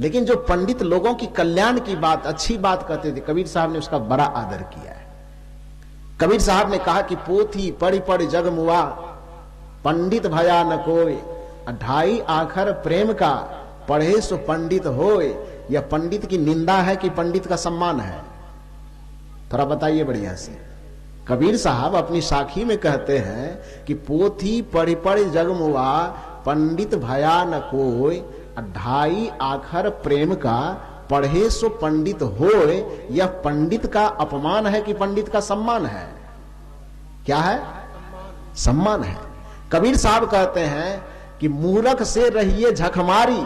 लेकिन जो पंडित लोगों की कल्याण की बात, अच्छी बात कहते थे, कबीर साहब ने उसका बड़ा आदर किया है। कबीर साहब ने कहा कि पोथी पढ़ी पढ़ी जग मुआ, पंडित भया न कोय, 2.5 आखर प्रेम का, पढ़े सो पंडित होए। यह पंडित की निंदा है कि पंडित का सम्मान है? थोड़ा बताइए बढ़िया से। कबीर साहब अपनी साखी में कहते हैं कि पोथी पढ़ी पढ़ी जग मुआ, पंडित भया न कोय, 2.5 आखर प्रेम का, पढ़े सो पंडित होए। यह पंडित का अपमान है कि पंडित का सम्मान है? क्या है? सम्मान है। कबीर साहब कहते हैं कि मूर्ख से रहिए झकमारी,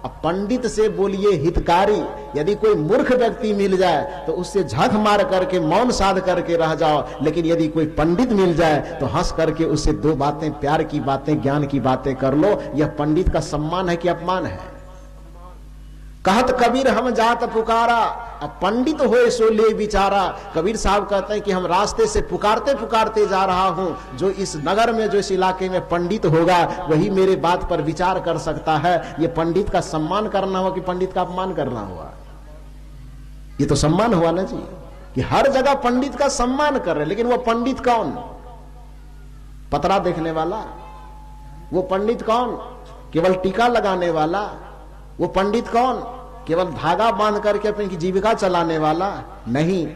अब पंडित से बोलिए हितकारी, यदि कोई मूर्ख व्यक्ति मिल जाए तो उससे झक मार करके मौन साध करके रह जाओ, लेकिन यदि कोई पंडित मिल जाए तो हंस करके उससे दो बातें, प्यार की बातें, ज्ञान की बातें कर लो। यह पंडित का सम्मान है कि अपमान है? कहत कबीर हम जात पुकारा, अब पंडित होए सो ले विचारा। कबीर साहब कहते हैं कि हम रास्ते से पुकारते पुकारते जा रहा हूं, जो इस नगर में, जो इस इलाके में पंडित होगा वही मेरे बात पर विचार कर सकता है। ये पंडित का सम्मान करना हुआ कि पंडित का अपमान करना हुआ? ये तो सम्मान हुआ ना जी, कि हर जगह पंडित का सम्मान कर रहे, लेकिन वो पंडित कौन? पतरा देखने वाला? वो पंडित कौन? केवल टीका लगाने वाला? वो पंडित कौन? केवल धागा बांध करके अपनी जीविका चलाने वाला? नहीं।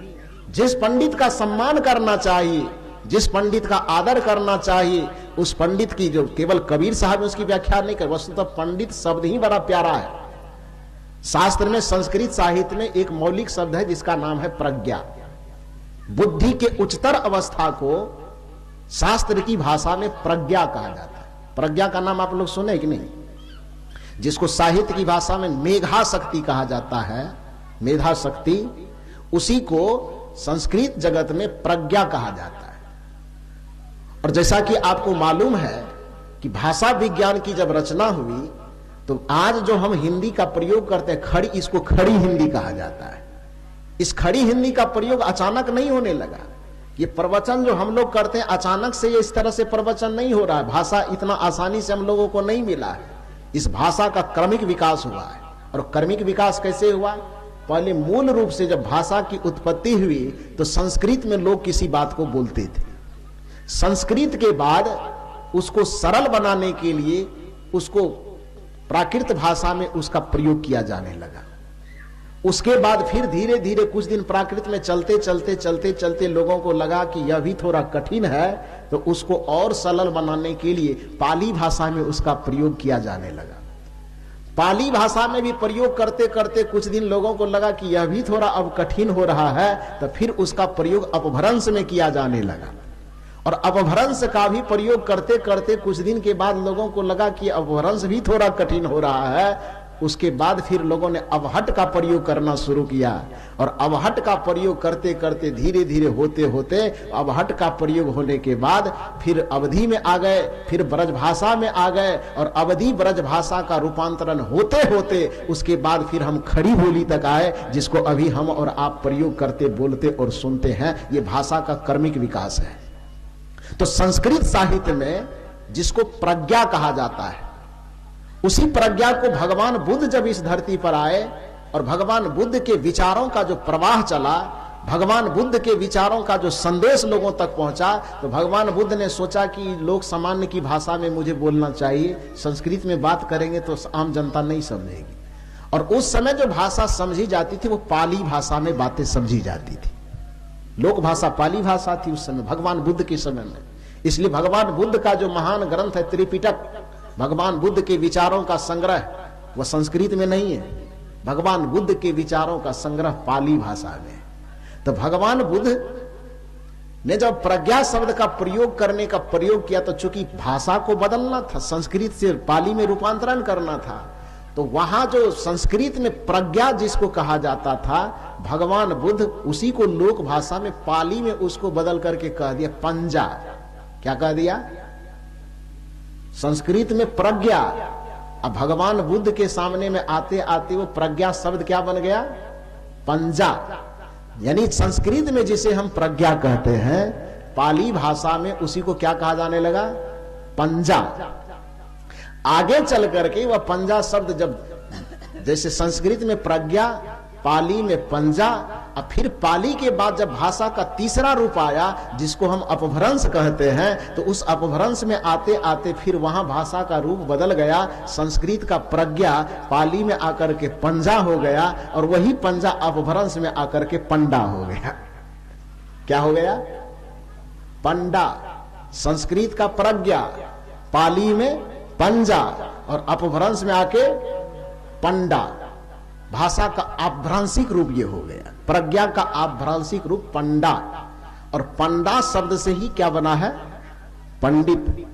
जिस पंडित का सम्मान करना चाहिए, जिस पंडित का आदर करना चाहिए, उस पंडित की, जो केवल कबीर साहब ने उसकी व्याख्या नहीं कर, वस्तुतः पंडित शब्द ही बड़ा प्यारा है। शास्त्र में, संस्कृत साहित्य में एक मौलिक शब्द है जिसका नाम है प्रज्ञा। बुद्धि के उच्चतर अवस्था को शास्त्र की भाषा में प्रज्ञा कहा जाता है। प्रज्ञा का नाम आप लोग सुने कि नहीं? जिसको साहित्य की भाषा में मेधा शक्ति कहा जाता है, मेधा शक्ति, उसी को संस्कृत जगत में प्रज्ञा कहा जाता है। और जैसा कि आपको मालूम है कि भाषा विज्ञान की जब रचना हुई तो आज जो हम हिंदी का प्रयोग करते हैं, खड़ी, इसको खड़ी हिंदी कहा जाता है। इस खड़ी हिंदी का प्रयोग अचानक नहीं होने लगा। ये प्रवचन जो हम लोग करते हैं, अचानक से ये इस तरह से प्रवचन नहीं हो रहा है। भाषा इतना आसानी से हम लोगों को नहीं मिला है। इस भाषा का क्रमिक विकास हुआ है। और क्रमिक विकास कैसे हुआ? पहले मूल रूप से जब भाषा की उत्पत्ति हुई तो संस्कृत में लोग किसी बात को बोलते थे। संस्कृत के बाद उसको सरल बनाने के लिए उसको प्राकृत भाषा में उसका प्रयोग किया जाने लगा। उसके बाद फिर धीरे धीरे कुछ दिन प्राकृत में चलते चलते चलते चलते लोगों को लगा कि यह भी थोड़ा कठिन है, तो उसको और सरल बनाने के लिए पाली भाषा में उसका प्रयोग किया जाने लगा। पाली भाषा में भी प्रयोग करते करते कुछ दिन लोगों को लगा कि यह भी थोड़ा अब कठिन हो रहा है, तो फिर उसका प्रयोग अपभ्रंश में किया जाने लगा। और अपभ्रंश का भी प्रयोग करते करते कुछ दिन के बाद लोगों को लगा कि अपभ्रंश भी थोड़ा कठिन हो रहा है। उसके बाद फिर लोगों ने अवहट का प्रयोग करना शुरू किया। और अवहट का प्रयोग करते करते धीरे धीरे होते होते अवहट का प्रयोग होने के बाद फिर अवधि में आ गए, फिर ब्रज भाषा में आ गए, और अवधि ब्रज भाषा का रूपांतरण होते होते उसके बाद फिर हम खड़ी बोली तक आए, जिसको अभी हम और आप प्रयोग करते, बोलते और सुनते हैं। ये भाषा का क्रमिक विकास है। तो संस्कृत साहित्य में जिसको प्रज्ञा कहा जाता है, उसी प्रज्ञा को भगवान बुद्ध जब इस धरती पर आए और भगवान बुद्ध के विचारों का जो प्रवाह चला, भगवान बुद्ध के विचारों का जो संदेश लोगों तक पहुंचा, तो भगवान बुद्ध ने सोचा कि लोग सामान्य की भाषा में मुझे बोलना चाहिए, संस्कृत में बात करेंगे तो आम जनता नहीं समझेगी। और उस समय जो भाषा समझी जाती थी वो पाली भाषा में बातें समझी जाती थी। लोक भाषा पाली भाषा थी उस समय, भगवान बुद्ध के समय में। इसलिए भगवान बुद्ध का जो महान ग्रंथ है त्रिपिटक, भगवान बुद्ध के विचारों का संग्रह, वह संस्कृत में नहीं है। भगवान बुद्ध के विचारों का संग्रह पाली भाषा में। तो भगवान बुद्ध ने जब प्रज्ञा शब्द का प्रयोग करने का प्रयोग किया, तो चूंकि भाषा को बदलना था, संस्कृत से पाली में रूपांतरण करना था, तो वहां जो संस्कृत में प्रज्ञा जिसको कहा जाता था, भगवान बुद्ध उसी को लोक भाषा में पाली में उसको बदल करके कह दिया पंजा। क्या कह दिया? संस्कृत में प्रज्ञा, अब भगवान बुद्ध के सामने में आते आते वो प्रज्ञा शब्द क्या बन गया? पंजा। यानी संस्कृत में जिसे हम प्रज्ञा कहते हैं, पाली भाषा में उसी को क्या कहा जाने लगा? पंजा। आगे चल करके वह पंजा शब्द जब, जैसे संस्कृत में प्रज्ञा, पाली में पंजा, और फिर पाली के बाद जब भाषा का तीसरा रूप आया जिसको हम अपभ्रंश कहते हैं, तो उस अपभ्रंश में आते आते फिर वहां भाषा का रूप बदल गया। संस्कृत का प्रज्ञा पाली में आकर के पंजा हो गया, और वही पंजा अपभ्रंश में आकर के पंडा हो गया। क्या हो गया? पंडा। संस्कृत का प्रज्ञा, पाली में पंजा, और अपभ्रंश में आके पंडा। भाषा का आभ्रांशिक रूप ये हो गया, प्रज्ञा का आभ्रांशिक रूप पंडा। और पंडा शब्द से ही क्या बना है? पंडित।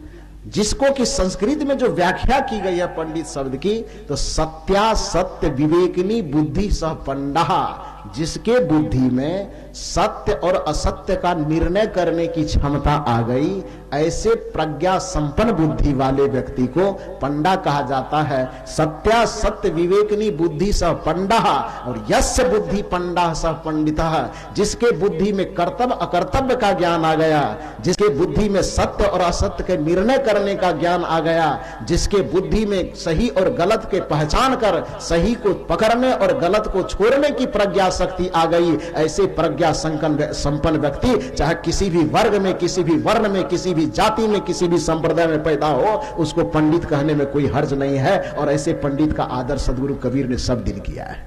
जिसको कि संस्कृत में जो व्याख्या की गई है पंडित शब्द की, तो सत्या सत्य विवेकिनी बुद्धि सह पंडा, जिसके बुद्धि में सत्य और असत्य का निर्णय करने की क्षमता आ गई, ऐसे प्रज्ञा संपन्न बुद्धि वाले व्यक्ति को पंडा कहा जाता है। सत्या सत्य विवेकनी बुद्धि सह पंडा, और यस्य बुद्धि पंडा सह पंडितः, जिसके बुद्धि में कर्तव्य अकर्तव्य का ज्ञान आ गया, जिसके बुद्धि में सत्य और असत्य के निर्णय करने का ज्ञान आ गया, जिसके बुद्धि में सही और गलत के पहचान कर सही को पकड़ने और गलत को छोड़ने की प्रज्ञा शक्ति आ गई, ऐसे प्रज्ञा संपन्न व्यक्ति चाहे किसी भी वर्ग में, किसी भी वर्ण में, किसी भी जाति में, किसी भी संप्रदाय में पैदा हो, उसको पंडित कहने में कोई हर्ज नहीं है। और ऐसे पंडित का आदर सदगुरु कबीर ने सब दिन किया है।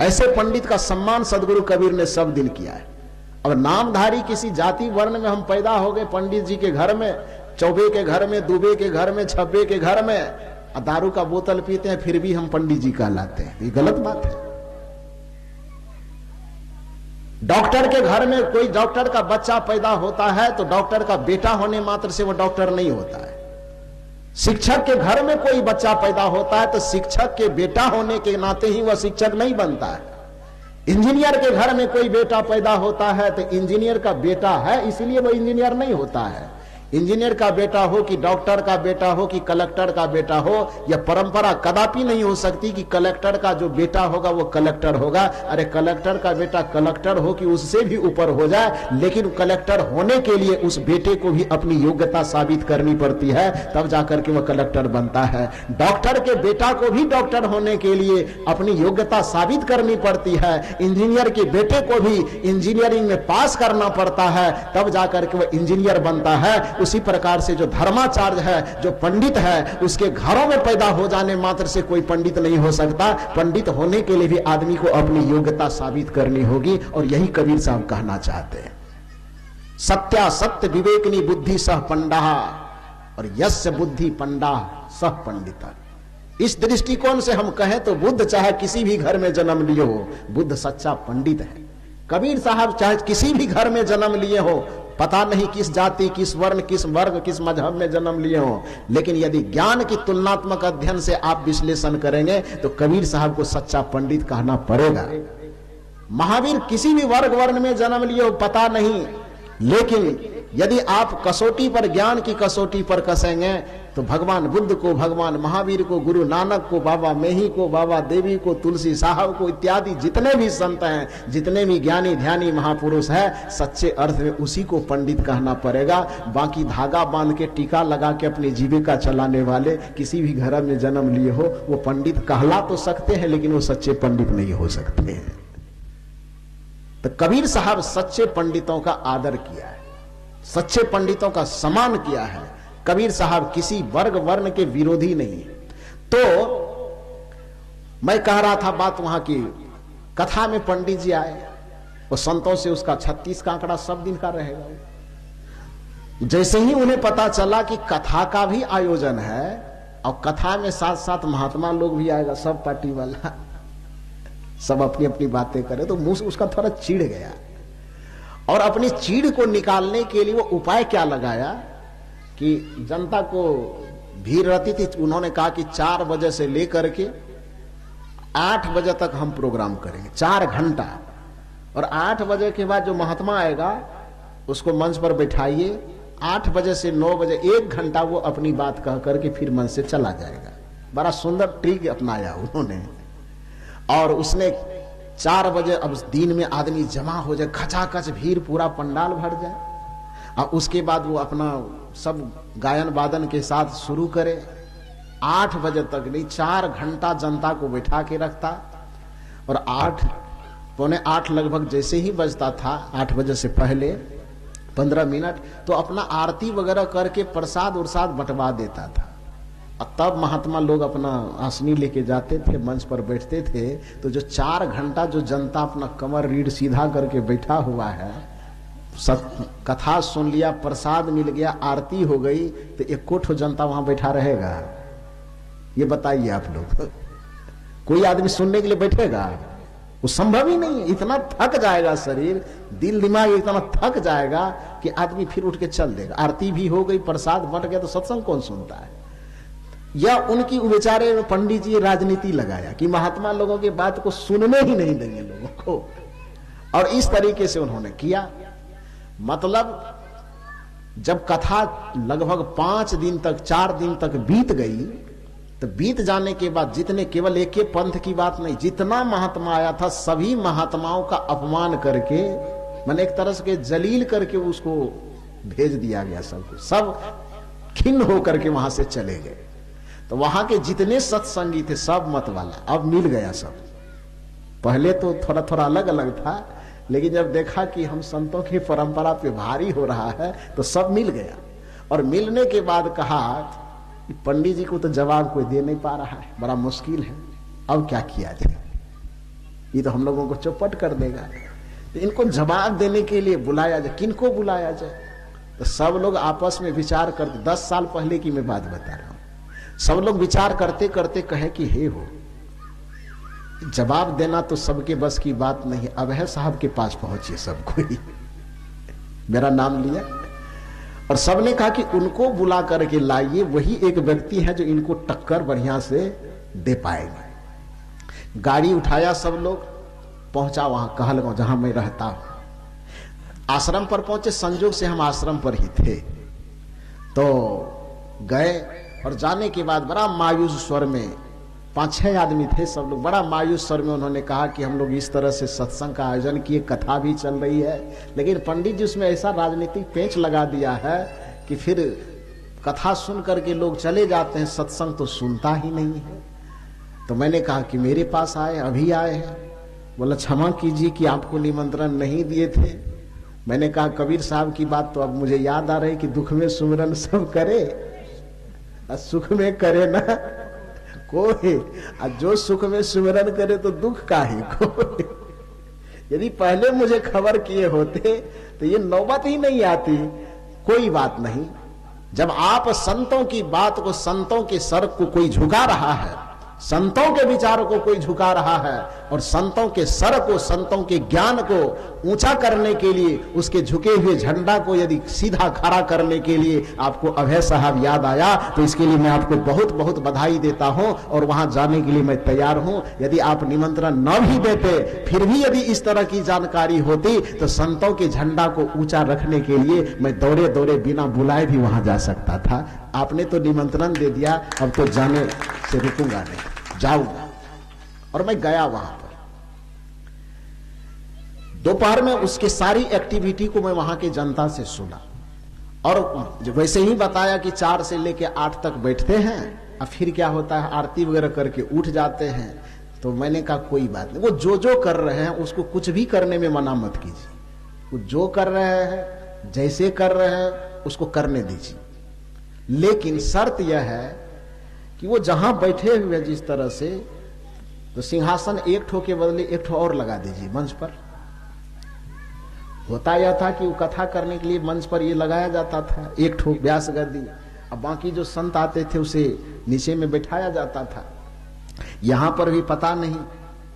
ऐसे पंडित का सम्मान सदगुरु कबीर ने सब दिन किया है। अब नामधारी किसी जाति वर्ण में हम पैदा हो गए, पंडित जी के घर में, चौबे के घर में, दुबे के घर में, छब्बे के घर में, दारू का बोतल पीते हैं, फिर भी हम पंडित जी कहलाते हैं, ये गलत बात है। डॉक्टर के घर में कोई डॉक्टर का बच्चा पैदा होता है तो डॉक्टर का बेटा होने मात्र से वो डॉक्टर नहीं होता है। शिक्षक के घर में कोई बच्चा पैदा होता है तो शिक्षक के बेटा होने के नाते ही वह शिक्षक नहीं बनता है। इंजीनियर के घर में कोई बेटा पैदा होता है तो इंजीनियर का बेटा है इसलिए वह इंजीनियर नहीं होता है। इंजीनियर का बेटा हो कि डॉक्टर का बेटा हो कि कलेक्टर का बेटा हो, यह परंपरा कदापि नहीं हो सकती कि कलेक्टर का जो बेटा होगा वो कलेक्टर होगा। अरे कलेक्टर का बेटा कलेक्टर हो कि उससे भी ऊपर हो जाए, लेकिन कलेक्टर होने के लिए उस बेटे को भी अपनी योग्यता साबित करनी पड़ती है, तब जाकर के वह कलेक्टर बनता है। डॉक्टर के बेटा को भी डॉक्टर होने के लिए अपनी योग्यता साबित करनी पड़ती है। इंजीनियर के बेटे को भी इंजीनियरिंग में पास करना पड़ता है, तब जाकर के वह इंजीनियर बनता है। उसी प्रकार से जो धर्माचार्य है, जो पंडित है, उसके घरों में पैदा हो जाने मात्र से कोई पंडित नहीं हो सकता। पंडित होने के लिए भी आदमी को अपनी योग्यता साबित करनी होगी, और यही कबीर साहब कहना चाहते हैं। सत्या सत्य विवेकनी बुद्धि सह पंडा, और यस्य बुद्धि पंडा सह पंडित। इस दृष्टिकोण से हम कहें तो बुद्ध चाहे किसी भी घर में जन्म लिए हो, बुद्ध सच्चा पंडित है। कबीर साहब चाहे किसी भी घर में जन्म लिए हो, पता नहीं किस जाति, किस वर्ण, किस वर्ग, किस मजहब में जन्म लिए हो, लेकिन यदि ज्ञान की तुलनात्मक अध्ययन से आप विश्लेषण करेंगे तो कबीर साहब को सच्चा पंडित कहना पड़ेगा। महावीर किसी भी वर्ग वर्ण में जन्म लिए हो, पता नहीं, लेकिन यदि आप कसौटी पर, ज्ञान की कसौटी पर कसेंगे तो भगवान बुद्ध को, भगवान महावीर को, गुरु नानक को, बाबा मेही को, बाबा देवी को, तुलसी साहब को इत्यादि जितने भी संत हैं, जितने भी ज्ञानी ध्यानी महापुरुष है, सच्चे अर्थ में उसी को पंडित कहना पड़ेगा। बाकी धागा बांध के टीका लगा के अपनी जीविका चलाने वाले किसी भी घर में जन्म लिए हो, वो पंडित कहला तो सकते हैं, लेकिन वो सच्चे पंडित नहीं हो सकते हैं। तो कबीर साहब सच्चे पंडितों का आदर किया है, सच्चे पंडितों का सम्मान किया है। कबीर साहब किसी वर्ग वर्ण के विरोधी नहीं। तो मैं कह रहा था बात वहां की, कथा में पंडित जी आए, वो संतों से उसका 36 का आंकड़ा सब दिन का रहेगा। जैसे ही उन्हें पता चला कि कथा का भी आयोजन है और कथा में साथ साथ महात्मा लोग भी आएगा, सब पार्टी वाला, सब अपनी अपनी बातें करे, तो मुंह से उसका थोड़ा चिढ़ गया। और अपनी चीड़ को निकालने के लिए वो उपाय क्या लगाया कि जनता को भीड़ रहती थी, उन्होंने कहा कि 4 बजे से लेकर के 8 बजे तक हम प्रोग्राम करेंगे, 4 घंटा। और 8 बजे के बाद जो महात्मा आएगा उसको मंच पर बैठाइए, 8 बजे से 9 बजे 1 घंटा वो अपनी बात कह करके फिर मंच से चला जाएगा। बड़ा सुंदर ट्रिक अपनाया उन्होंने। और उसने 4 बजे, अब दिन में आदमी जमा हो जाए, खचाखच भीड़, पूरा पंडाल भर जाए, और उसके बाद वो अपना सब गायन वादन के साथ शुरू करे। 8 बजे तक नहीं, 4 घंटा जनता को बैठा के रखता। और 8, पौने 8 लगभग जैसे ही बजता था, 8 बजे से पहले 15 मिनट, तो अपना आरती वगैरह करके प्रसाद उरसाद बंटवा देता था। और तब महात्मा लोग अपना आसनी लेके जाते थे, मंच पर बैठते थे। तो जो 4 घंटा जो जनता अपना कमर रीढ़ सीधा करके बैठा हुआ है, सब कथा सुन लिया, प्रसाद मिल गया, आरती हो गई, तो 1 जनता वहां बैठा रहेगा? ये बताइए आप लोग। कोई आदमी सुनने के लिए बैठेगा? वो संभव ही नहीं है। इतना थक जाएगा शरीर, दिल दिमाग इतना थक जाएगा कि आदमी फिर उठ के चल देगा। आरती भी हो गई, प्रसाद बंट गया, तो सत्संग कौन सुनता है? या उनकी बेचारे पंडित जी राजनीति लगाया कि महात्मा लोगों की बात को सुनने ही नहीं देंगे लोगों को, और इस तरीके से उन्होंने किया। मतलब जब कथा लगभग 5 दिन तक 4 दिन तक बीत गई, तो बीत जाने के बाद जितने, केवल एक ही पंथ की बात नहीं, जितना महात्मा आया था सभी महात्माओं का अपमान करके, मैंने एक तरह से जलील करके उसको भेज दिया गया। सबको सब खिन्न होकर के वहां से चले गए। तो वहां के जितने सत्संगी थे सब मत वाला, अब मिल गया सब। पहले तो थोड़ा थोड़ा अलग अलग था, लेकिन जब देखा कि हम संतों की परंपरा पे भारी हो रहा है तो सब मिल गया। और मिलने के बाद कहा कि पंडित जी को तो जवाब कोई दे नहीं पा रहा है, बड़ा मुश्किल है, अब क्या किया जाए, ये तो हम लोगों को चौपट कर देगा। तो इनको जवाब देने के लिए बुलाया जाए, किनको बुलाया जाए? तो सब लोग आपस में विचार करते, 10 साल पहले की मैं बात बता रहा हूं, सब लोग विचार करते करते कहे कि हे हो, जवाब देना तो सबके बस की बात नहीं। अभय साहब के पास पहुंचे सब कोई, मेरा नाम लिया और सबने कहा कि उनको बुला करके लाइए, वही एक व्यक्ति है जो इनको टक्कर बढ़िया से दे पाएंगे। गाड़ी उठाया, सब लोग पहुंचा वहां कहलगांव जहां मैं रहता हूं। आश्रम पर पहुंचे, संजोग से हम आश्रम पर ही थे, तो गए और जाने के बाद बड़ा मायूस स्वर में, 5-6 आदमी थे, सब लोग बड़ा मायूस स्वर में उन्होंने कहा कि हम लोग इस तरह से सत्संग का आयोजन किए, कथा भी चल रही है, लेकिन पंडित जी उसमें ऐसा राजनीतिक पेंच लगा दिया है कि फिर कथा सुन करके लोग चले जाते हैं, सत्संग तो सुनता ही नहीं है। तो मैंने कहा कि मेरे पास आए, अभी आए हैं। बोला क्षमा कीजिए कि आपको निमंत्रण नहीं दिए थे। मैंने कहा कबीर साहब की बात तो अब मुझे याद आ रही कि दुख में सुमिरन सब करे, सुख में करे ना कोई, जो सुख में सुमिरन करे तो दुख का ही कोई। यदि पहले मुझे खबर किए होते तो ये नौबत ही नहीं आती। कोई बात नहीं, जब आप संतों की बात को, संतों के सर को कोई झुका रहा है, संतों के विचारों को कोई झुका रहा है, और संतों के सर को, संतों के ज्ञान को ऊंचा करने के लिए, उसके झुके हुए झंडा को यदि सीधा खड़ा करने के लिए आपको अभय साहब याद आया, तो इसके लिए मैं आपको बहुत बहुत बधाई देता हूं और वहां जाने के लिए मैं तैयार हूं। यदि आप निमंत्रण न भी देते, फिर भी यदि इस तरह की जानकारी होती, तो संतों के झंडा को ऊंचा रखने के लिए मैं दौड़े दौड़े बिना बुलाए भी वहां जा सकता था। आपने तो निमंत्रण दे दिया, अब तो जाने से रुकूंगा नहीं, जाऊंगा। और मैं गया वहां पर। दोपहर में उसके सारी एक्टिविटी को मैं वहां के जनता से सुना, और वैसे ही बताया कि 4 से लेकर 8 तक बैठते हैं, और फिर क्या होता है, आरती वगैरह करके उठ जाते हैं। तो मैंने कहा कोई बात नहीं, वो जो कर रहे हैं उसको कुछ भी करने में मना मत कीजिए। वो जो कर रहे हैं, जैसे कर रहे हैं, उसको करने दीजिए, लेकिन शर्त यह है कि वो जहां बैठे हुए जिस तरह से, तो सिंहासन एक ठो के बदले एक ठो और लगा दीजिए मंच पर। होता यह था कि वो कथा करने के लिए मंच पर ये लगाया जाता था एक ठो व्यास गद्दी, अब बाकी जो संत आते थे उसे नीचे में बैठाया जाता था। यहां पर भी पता नहीं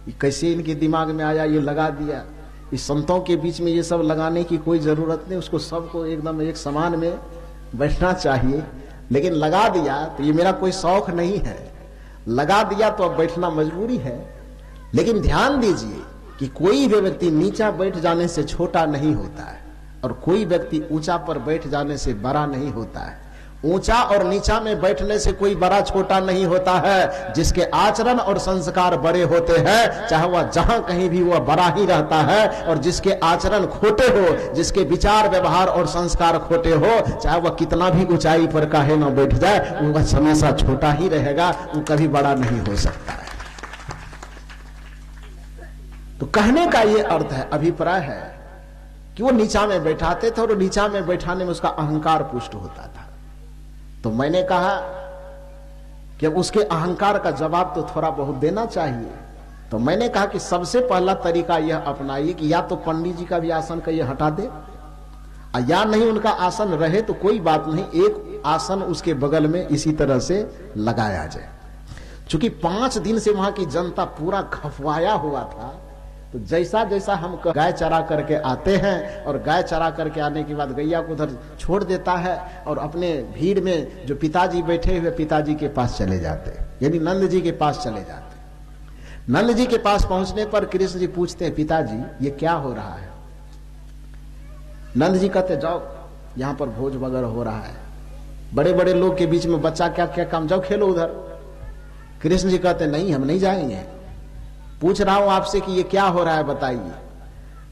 कि कैसे इनके दिमाग में आया, ये लगा दिया। इस संतों के बीच में ये सब लगाने की कोई जरूरत नहीं, उसको सबको एकदम एक समान में बैठना चाहिए, लेकिन लगा दिया। तो ये मेरा कोई शौक नहीं है, लगा दिया तो अब बैठना मजबूरी है। लेकिन ध्यान दीजिए कि कोई भी व्यक्ति नीचा बैठ जाने से छोटा नहीं होता है, और कोई व्यक्ति ऊंचा पर बैठ जाने से बड़ा नहीं होता है। ऊंचा और नीचा में बैठने से कोई बड़ा छोटा नहीं होता है। जिसके आचरण और संस्कार बड़े होते हैं, चाहे वह जहां कहीं भी वह बड़ा ही रहता है, और जिसके आचरण खोटे हो, जिसके विचार व्यवहार और संस्कार खोटे हो, चाहे वह कितना भी ऊंचाई पर काहे न बैठ जाए, वह हमेशा छोटा ही रहेगा, वो कभी बड़ा नहीं हो सकता है। तो कहने का ये अर्थ है, अभिप्राय है कि वो नीचा में बैठाते थे, और नीचा में बैठाने में उसका अहंकार पुष्ट होता था। तो मैंने कहा कि उसके अहंकार का जवाब तो थोड़ा बहुत देना चाहिए। तो मैंने कहा कि सबसे पहला तरीका यह अपनाइए कि या तो पंडित जी का भी आसन का ये हटा दे, या नहीं उनका आसन रहे तो कोई बात नहीं, एक आसन उसके बगल में इसी तरह से लगाया जाए। चूंकि 5 दिन से वहां की जनता पूरा खफवाया हुआ था, तो जैसा जैसा हम गाय चरा करके आते हैं और गाय चरा करके आने के बाद गैया को उधर छोड़ देता है और अपने भीड़ में जो पिताजी बैठे हुए पिताजी के पास चले जाते, यानी नंद जी के पास चले जाते। नंद जी के पास पहुंचने पर कृष्ण जी पूछते हैं, पिताजी ये क्या हो रहा है? नंद जी कहते, जाओ यहां पर भोज वगैरह हो रहा है, बड़े बड़े लोग के बीच में बच्चा क्या क्या काम, जाओ खेलो उधर। कृष्ण जी कहते, नहीं हम नहीं जाएंगे, पूछ रहा हूं आपसे कि ये क्या हो रहा है बताइए।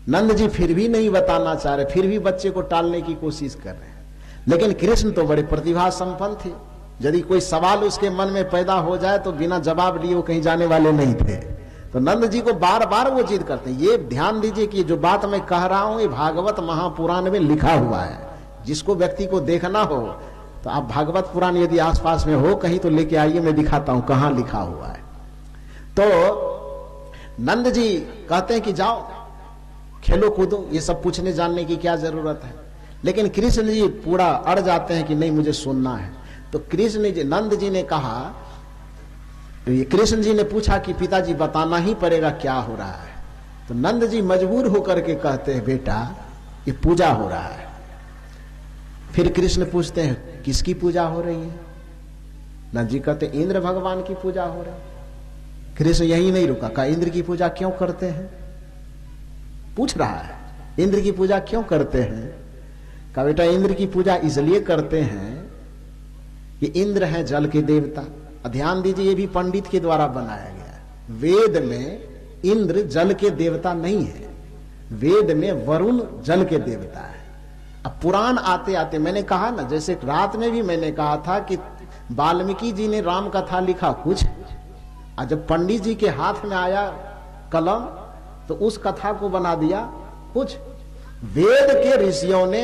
नंद जी फिर भी नहीं बताना चाह रहे, फिर भी बच्चे को टालने की कोशिश कर रहे हैं। लेकिन कृष्ण तो बड़े प्रतिभा संपन्न थे, यदि कोई सवाल उसके मन में पैदा हो जाए तो बिना जवाब लिए वो कहीं जाने वाले नहीं थे। तो नंद जी को बार बार वो जिद करते हैं। ये ध्यान दीजिए कि जो बात मैं कह रहा हूं ये भागवत महापुराण में लिखा हुआ है। जिसको व्यक्ति को देखना हो तो आप भागवत पुराण यदि आसपास में हो कहीं तो लेके आइए, मैं दिखाता हूं कहां लिखा हुआ है। तो नंद जी कहते हैं कि जाओ खेलो कूदो, ये सब पूछने जानने की क्या जरूरत है। लेकिन कृष्ण जी पूरा अड़ जाते हैं कि नहीं मुझे सुनना है। तो कृष्ण जी, नंद जी ने कहा, कृष्ण जी ने पूछा कि पिताजी बताना ही पड़ेगा क्या हो रहा है। तो नंद जी मजबूर होकर के कहते हैं, बेटा ये पूजा हो रहा है। फिर कृष्ण पूछते हैं, किसकी पूजा हो रही है? नंद जी कहते, इंद्र भगवान की पूजा हो रही है। कृष्ण यही नहीं रुका, कहा इंद्र की पूजा क्यों करते हैं? पूछ रहा है इंद्र की पूजा क्यों करते हैं? कहा बेटा इंद्र की पूजा इसलिए करते हैं कि इंद्र है जल के देवता। ध्यान दीजिए ये भी पंडित के द्वारा बनाया गया है। वेद में इंद्र जल के देवता नहीं है, वेद में वरुण जल के देवता है। अब पुराण आते आते मैंने कहा ना, जैसे रात में भी मैंने कहा था कि वाल्मीकि जी ने राम कथा लिखा कुछ, और जब पंडित जी के हाथ में आया कलम तो उस कथा को बना दिया कुछ। वेद के ऋषियों ने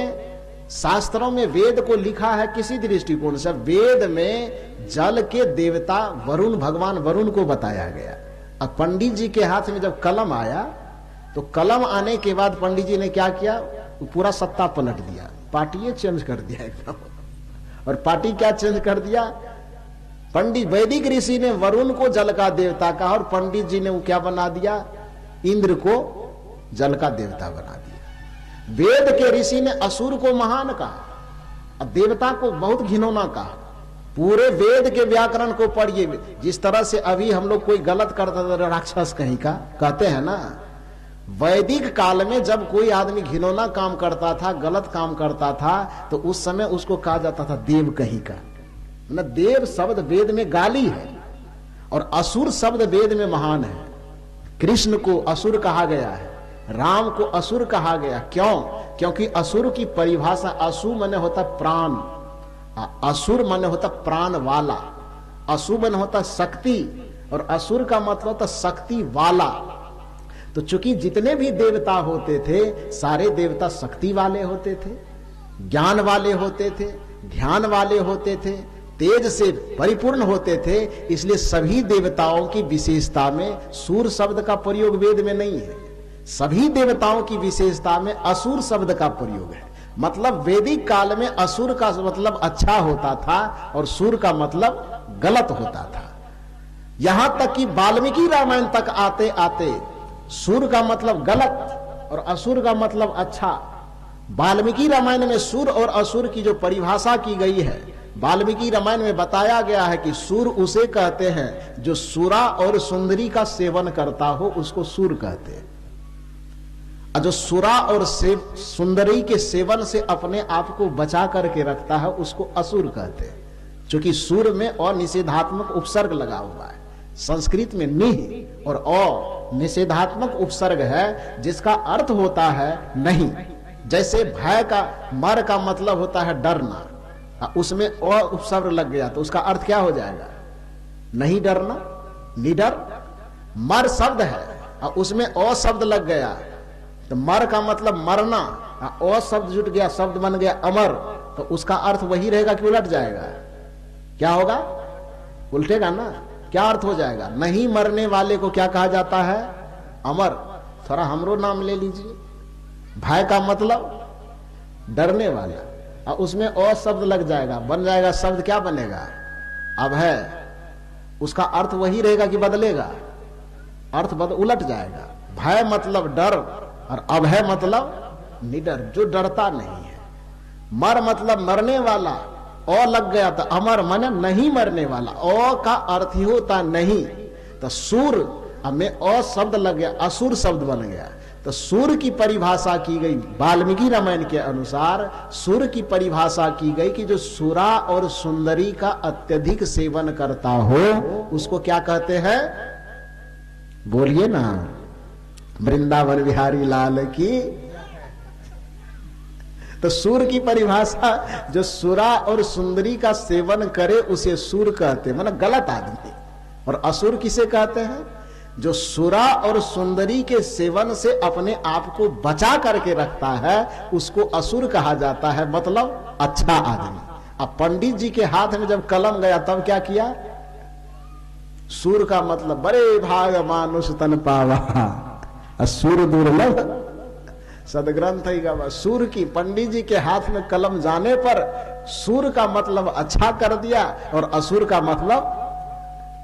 शास्त्रों में वेद को लिखा है किसी दृष्टिकोण से। वेद में जल के देवता वरुण, भगवान वरुण को बताया गया। अब पंडित जी के हाथ में जब कलम आया तो कलम आने के बाद पंडित जी ने क्या किया, पूरा सत्ता पलट दिया, पार्टी चेंज कर दिया एकदम। और पार्टी क्या चेंज कर दिया? पंडित वैदिक ऋषि ने वरुण को जल का देवता कहा और पंडित जी ने वो क्या बना दिया, इंद्र को जल का देवता बना दिया। वेद के ऋषि ने असुर को महान कहा और देवता को बहुत घिनौना कहा। पूरे वेद के व्याकरण को पढ़िए। जिस तरह से अभी हम लोग कोई गलत करता था राक्षस कहीं का कहते हैं ना, वैदिक काल में जब कोई आदमी घिनौना काम करता था, गलत काम करता था, तो उस समय उसको कहा जाता था देव कहीं का। न देव शब्द वेद में गाली है और असुर शब्द वेद में महान है। कृष्ण को असुर कहा गया है, राम को असुर कहा गया। क्यों? क्योंकि असुर की परिभाषा, असु माने होता प्राण, असुर माने होता प्राण वाला, असु माने होता शक्ति, और असुर का मतलब होता शक्ति वाला। तो चूंकि जितने भी देवता होते थे सारे देवता शक्ति वाले होते थे, ज्ञान वाले होते थे, ध्यान वाले होते थे, तेज से परिपूर्ण होते थे। इसलिए सभी देवताओं की विशेषता में सूर शब्द का प्रयोग वेद में नहीं है। सभी देवताओं की विशेषता में असुर शब्द का प्रयोग है। मतलब वैदिक काल में असुर का मतलब अच्छा होता था और सूर का मतलब गलत होता था। यहां तक कि वाल्मीकि रामायण तक आते आते सूर का मतलब गलत और असुर का मतलब अच्छा। वाल्मीकि रामायण में सूर और असुर की जो परिभाषा की गई है, वाल्मीकि रामायण में बताया गया है कि सूर उसे कहते हैं जो सुरा और सुंदरी का सेवन करता हो, उसको सूर कहते हैं। और जो सुरा और सुंदरी के सेवन से अपने आप को बचा करके रखता है उसको असुर कहते हैं। क्योंकि सूर में अनिषेधात्मक उपसर्ग लगा हुआ है। संस्कृत में निह और अ निषेधात्मक उपसर्ग है जिसका अर्थ होता है नहीं। जैसे भय का, मर का मतलब होता है डरना, उसमें अ उपसर्ग लग गया तो उसका अर्थ क्या हो जाएगा? नहीं डरना, निडर। मर शब्द है और उसमें अ शब्द लग गया तो मर का मतलब मरना, अ शब्द जुट गया, शब्द बन गया अमर, तो उसका अर्थ वही रहेगा कि उलट जाएगा? क्या होगा? उल्टेगा ना। क्या अर्थ हो जाएगा? नहीं मरने वाले को क्या कहा जाता है? अमर। थोड़ा हमरो नाम ले लीजिए। भय का मतलब डरने वाला, और उसमें अ शब्द लग जाएगा, बन जाएगा शब्द क्या बनेगा? अब है। उसका अर्थ वही रहेगा कि बदलेगा? अर्थ उलट जाएगा। भय मतलब डर और अभय मतलब निडर, जो डरता नहीं है। मर मतलब मरने वाला, अ लग गया तो अमर माने नहीं मरने वाला, अ का अर्थ ही होता नहीं। तो सूर में अ शब्द लग गया, असुर शब्द बन गया। तो सूर की परिभाषा की गई वाल्मीकि रामायण के अनुसार, सूर की परिभाषा की गई कि जो सुरा और सुंदरी का अत्यधिक सेवन करता हो उसको क्या कहते हैं, बोलिए ना, वृंदावन बिहारी लाल की। तो सूर की परिभाषा, जो सुरा और सुंदरी का सेवन करे उसे सूर कहते हैं, मतलब गलत आदमी। और असुर किसे कहते हैं, जो सुरा और सुंदरी के सेवन से अपने आप को बचा करके रखता है उसको असुर कहा जाता है, मतलब अच्छा आदमी। अब पंडित जी के हाथ में जब कलम गया तब क्या किया, सूर का मतलब बड़े भाग मानुष तन पावा, असुर दुर्लभ सदग्रंथ ही का। सूर की, पंडित जी के हाथ में कलम जाने पर सूर का मतलब अच्छा कर दिया और असुर का मतलब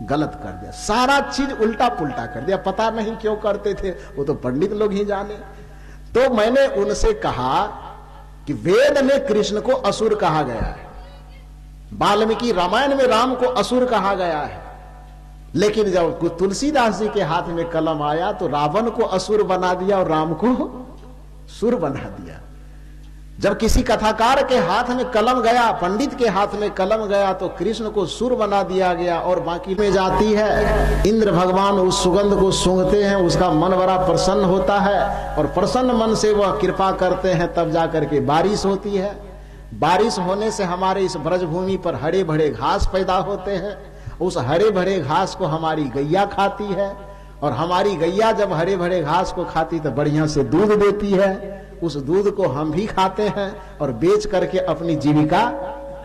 गलत कर दिया, सारा चीज उल्टा पुल्टा कर दिया। पता नहीं क्यों करते थे, वो तो पंडित लोग ही जाने। तो मैंने उनसे कहा कि वेद में कृष्ण को असुर कहा गया है, वाल्मीकि रामायण में राम को असुर कहा गया है, लेकिन जब तुलसीदास जी के हाथ में कलम आया तो रावण को असुर बना दिया और राम को सुर बना दिया। जब किसी कथाकार के हाथ में कलम गया, पंडित के हाथ में कलम गया, तो कृष्ण को सुर बना दिया गया। और बाकी में जाती है, इंद्र भगवान उस सुगंध को सूंघते हैं, उसका मन बड़ा प्रसन्न होता है और प्रसन्न मन से वह कृपा करते हैं, तब जाकर के बारिश होती है। बारिश होने से हमारे इस ब्रजभूमि पर हरे भरे घास पैदा होते हैं, उस हरे भरे घास को हमारी गैया खाती है और हमारी गैया जब हरे भरे घास को खाती तो बढ़िया से दूध देती है। उस दूध को हम भी खाते हैं और बेच करके अपनी जीविका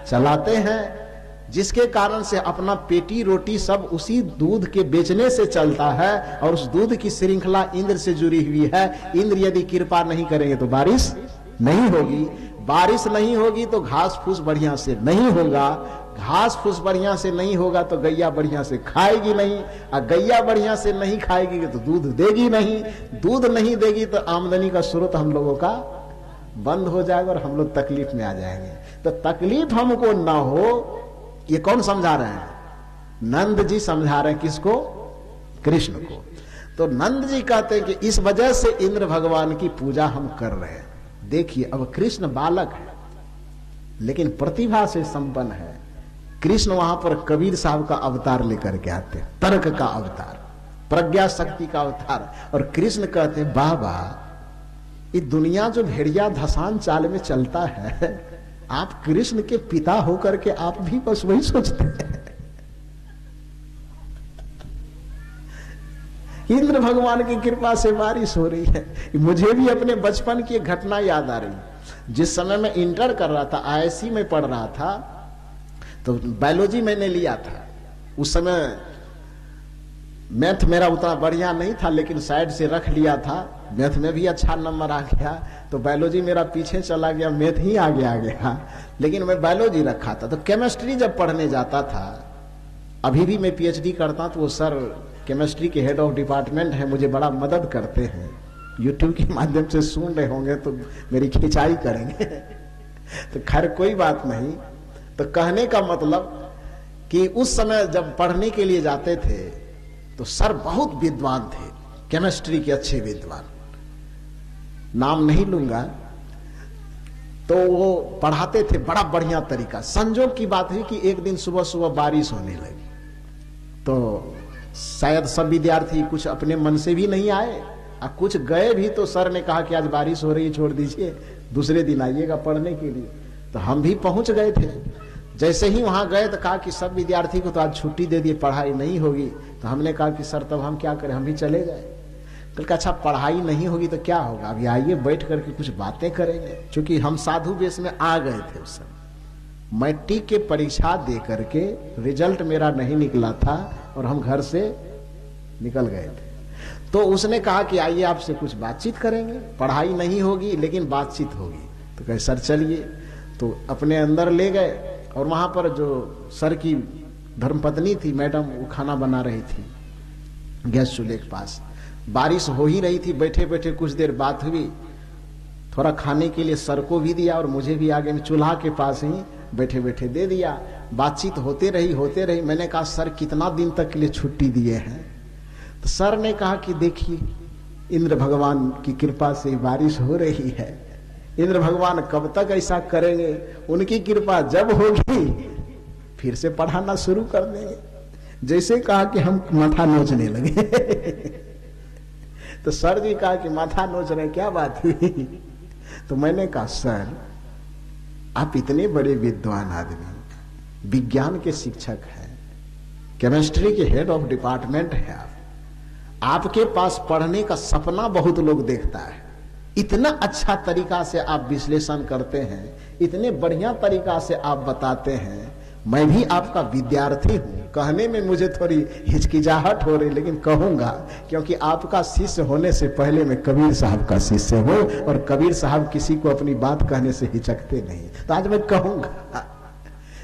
चलाते हैं, जिसके कारण से अपना पेटी रोटी सब उसी दूध के बेचने से चलता है। और उस दूध की श्रृंखला इंद्र से जुड़ी हुई है। इंद्र यदि कृपा नहीं करेंगे तो बारिश नहीं होगी, बारिश नहीं होगी तो घास फूस बढ़िया से नहीं होगा, घास फूस बढ़िया से नहीं होगा तो गैया बढ़िया से खाएगी नहीं, और गैया बढ़िया से नहीं खाएगी तो दूध देगी नहीं, दूध नहीं देगी तो आमदनी का स्रोत हम लोगों का बंद हो जाएगा और हम लोग तकलीफ में आ जाएंगे। तो तकलीफ हमको ना हो, ये कौन समझा रहे हैं, नंद जी समझा रहे हैं। किसको, कृष्ण को। तो नंद जी कहते हैं कि इस वजह से इंद्र भगवान की पूजा हम कर रहे हैं। देखिए, अब कृष्ण बालक है लेकिन प्रतिभा से संपन्न है। कृष्ण वहां पर कबीर साहब का अवतार लेकर के आते हैं, तर्क का अवतार, प्रज्ञा शक्ति का अवतार। और कृष्ण कहते हैं, बाबा ये दुनिया जो भेड़िया धसान चाल में चलता है, आप कृष्ण के पिता होकर के आप भी बस वही सोचते हैं। इंद्र भगवान की कृपा से बारिश हो रही है। मुझे भी अपने बचपन की एक घटना याद आ रही। जिस समय मैं इंटर कर रहा था, आईआईसी में पढ़ रहा था, तो बायोलॉजी मैंने लिया था। उस समय मैथ मेरा उतना बढ़िया नहीं था, लेकिन साइड से रख लिया था। मैथ में भी अच्छा नंबर आ गया, तो बायोलॉजी मेरा पीछे चला गया, मैथ ही आगे आ गया, लेकिन मैं बायोलॉजी रखा था। तो केमिस्ट्री जब पढ़ने जाता था, अभी भी मैं पीएचडी करता, तो वो सर केमिस्ट्री के हेड ऑफ डिपार्टमेंट है, मुझे बड़ा मदद करते हैं। यूट्यूब के माध्यम से सुन रहे होंगे तो मेरी खिंचाई करेंगे। तो खैर कोई बात नहीं। तो कहने का मतलब कि उस समय जब पढ़ने के लिए जाते थे तो सर बहुत विद्वान थे, केमिस्ट्री के अच्छे विद्वान, नाम नहीं लूंगा। तो वो पढ़ाते थे बड़ा बढ़िया तरीका। संजोग की बात है कि एक दिन सुबह सुबह बारिश होने लगी, तो शायद सब विद्यार्थी कुछ अपने मन से भी नहीं आए और कुछ गए भी, तो सर ने कहा कि आज बारिश हो रही है, छोड़ दीजिए, दूसरे दिन आइएगा पढ़ने के लिए। तो हम भी पहुंच गए थे। जैसे ही वहां गए तो कहा कि सब विद्यार्थी को तो आज छुट्टी दे दिए, पढ़ाई नहीं होगी। तो हमने कहा कि सर तब हम क्या करें, हम भी चले जाए। तो कहा अच्छा पढ़ाई नहीं होगी तो क्या होगा, अभी आइए बैठ करके कुछ बातें करेंगे। क्योंकि हम साधु वेश में आ गए थे उस समय। मैट्रिक के परीक्षा दे करके रिजल्ट मेरा नहीं निकला था और हम घर से निकल गए थे। तो उसने कहा कि आइए आपसे कुछ बातचीत करेंगे, पढ़ाई नहीं होगी लेकिन बातचीत होगी। तो कहे सर चलिए। तो अपने अंदर ले गए और वहां पर जो सर की धर्मपत्नी थी मैडम, वो खाना बना रही थी गैस चूल्हे के पास। बारिश हो ही रही थी, बैठे बैठे कुछ देर बात हुई, थोड़ा खाने के लिए सर को भी दिया और मुझे भी आगे में चूल्हा के पास ही बैठे बैठे दे दिया। बातचीत होते रही। मैंने कहा सर कितना दिन तक के लिए छुट्टी दिए हैं? तो सर ने कहा कि देखिए इंद्र भगवान की कृपा से बारिश हो रही है, इंद्र भगवान कब तक ऐसा करेंगे, उनकी कृपा जब होगी फिर से पढ़ाना शुरू कर देंगे। जैसे कहा कि हम माथा नोचने लगे तो सर जी कहा कि माथा नोच रहे, क्या बात हुई? तो मैंने कहा सर आप इतने बड़े विद्वान आदमी, विज्ञान के शिक्षक हैं, केमिस्ट्री के हेड ऑफ डिपार्टमेंट है, आपके पास पढ़ने का सपना बहुत लोग देखता है, इतना अच्छा तरीका से आप विश्लेषण करते हैं, इतने बढ़िया तरीका से आप बताते हैं, मैं भी आपका विद्यार्थी हूं। कहने में मुझे थोड़ी हिचकिचाहट हो रही, लेकिन कहूंगा क्योंकि आपका शिष्य होने से पहले मैं कबीर साहब का शिष्य हूं और कबीर साहब किसी को अपनी बात कहने से हिचकते नहीं। तो आज मैं कहूंगा,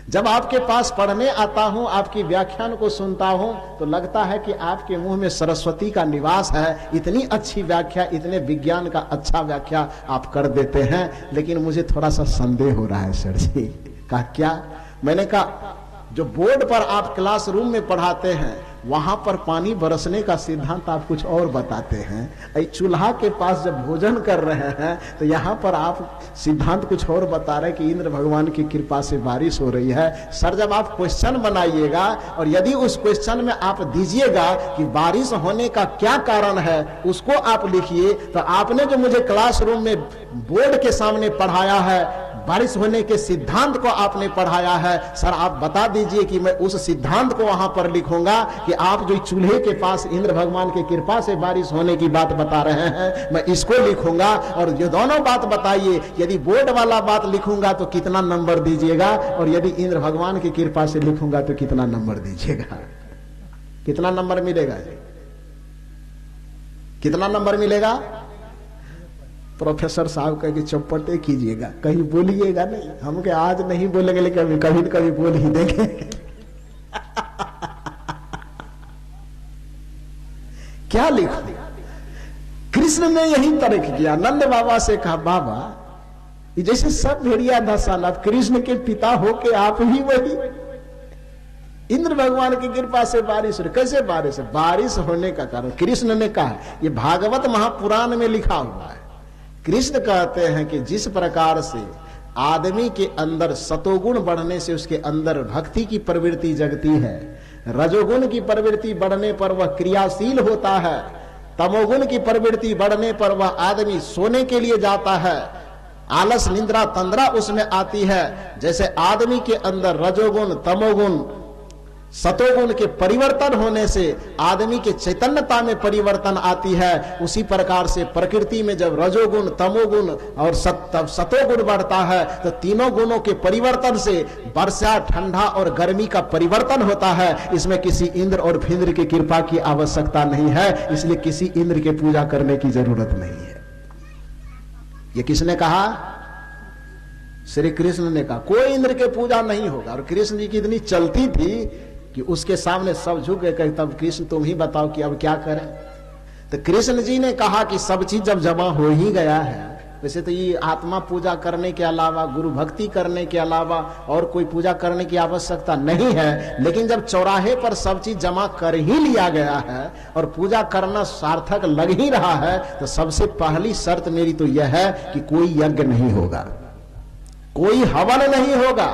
जब आपके पास पढ़ने आता हूं, आपकी व्याख्यान को सुनता हूं, तो लगता है कि आपके मुंह में सरस्वती का निवास है। इतनी अच्छी व्याख्या, इतने विज्ञान का अच्छा व्याख्या आप कर देते हैं, लेकिन मुझे थोड़ा सा संदेह हो रहा है सर जी। कहा क्या? मैंने कहा जो बोर्ड पर आप क्लासरूम में पढ़ाते हैं वहां पर पानी बरसने का सिद्धांत आप कुछ और बताते हैं, चूल्हा के पास जब भोजन कर रहे हैं तो यहाँ पर आप सिद्धांत कुछ और बता रहे हैं कि इंद्र भगवान की कृपा से बारिश हो रही है। सर जब आप क्वेश्चन बनाइएगा और यदि उस क्वेश्चन में आप दीजिएगा कि बारिश होने का क्या कारण है, उसको आप लिखिए। तो आपने जो मुझे क्लासरूम में बोर्ड के सामने पढ़ाया है, बारिश होने के सिद्धांत को आपने पढ़ाया है, सर आप बता दीजिए कि मैं उस सिद्धांत को वहां पर लिखूंगा कि आप जो चूल्हे के पास इंद्र भगवान की कृपा से बारिश होने की बात बता रहे हैं, मैं इसको लिखूंगा। और ये दोनों बात बताइए, यदि बोर्ड वाला बात लिखूंगा तो कितना नंबर दीजिएगा, और यदि इंद्र भगवान की कृपा से लिखूंगा तो कितना नंबर दीजिएगा? कितना नंबर मिलेगा? कितना नंबर मिलेगा? प्रोफेसर साहब कह के चौपटे कीजिएगा, कहीं बोलिएगा नहीं। हम के आज नहीं बोलेंगे, लेकिन कभी कभी बोल ही देंगे। क्या लिखो? कृष्ण ने यही तर्क किया। नंद बाबा से कहा बाबा ये जैसे सब भेड़िया धसान, आप कृष्ण के पिता हो के आप ही वही इंद्र भगवान की कृपा से बारिश हो। कैसे बारिश है? बारिश होने का कारण कृष्ण ने कहा, ये भागवत महापुराण में लिखा हुआ है। कृष्ण कहते हैं कि जिस प्रकार से आदमी के अंदर सतोगुण बढ़ने से उसके अंदर भक्ति की प्रवृत्ति जगती है, रजोगुण की प्रवृत्ति बढ़ने पर वह क्रियाशील होता है, तमोगुण की प्रवृत्ति बढ़ने पर वह आदमी सोने के लिए जाता है, आलस निद्रा तंद्रा उसमें आती है। जैसे आदमी के अंदर रजोगुण तमोगुण सतोगुण के परिवर्तन होने से आदमी के चैतन्यता में परिवर्तन आती है, उसी प्रकार से प्रकृति में जब रजोगुण तमोगुण और सतोगुण बढ़ता है तो तीनों गुणों के परिवर्तन से वर्षा ठंडा और गर्मी का परिवर्तन होता है। इसमें किसी इंद्र और फिंद्र की कृपा की आवश्यकता नहीं है, इसलिए किसी इंद्र की पूजा करने की जरूरत नहीं है। ये किसने कहा? श्री कृष्ण ने कहा कोई इंद्र के पूजा नहीं होगा। और कृष्ण जी की इतनी चलती थी कि उसके सामने सब झुक गए, कहे तब कृष्ण तुम ही बताओ कि अब क्या करें। तो कृष्ण जी ने कहा कि सब चीज जब जमा हो ही गया है, वैसे तो ये आत्मा पूजा करने के अलावा, गुरु भक्ति करने के अलावा और कोई पूजा करने की आवश्यकता नहीं है, लेकिन जब चौराहे पर सब चीज जमा कर ही लिया गया है और पूजा करना सार्थक लग ही रहा है, तो सबसे पहली शर्त मेरी तो यह है कि कोई यज्ञ नहीं होगा, कोई हवन नहीं होगा,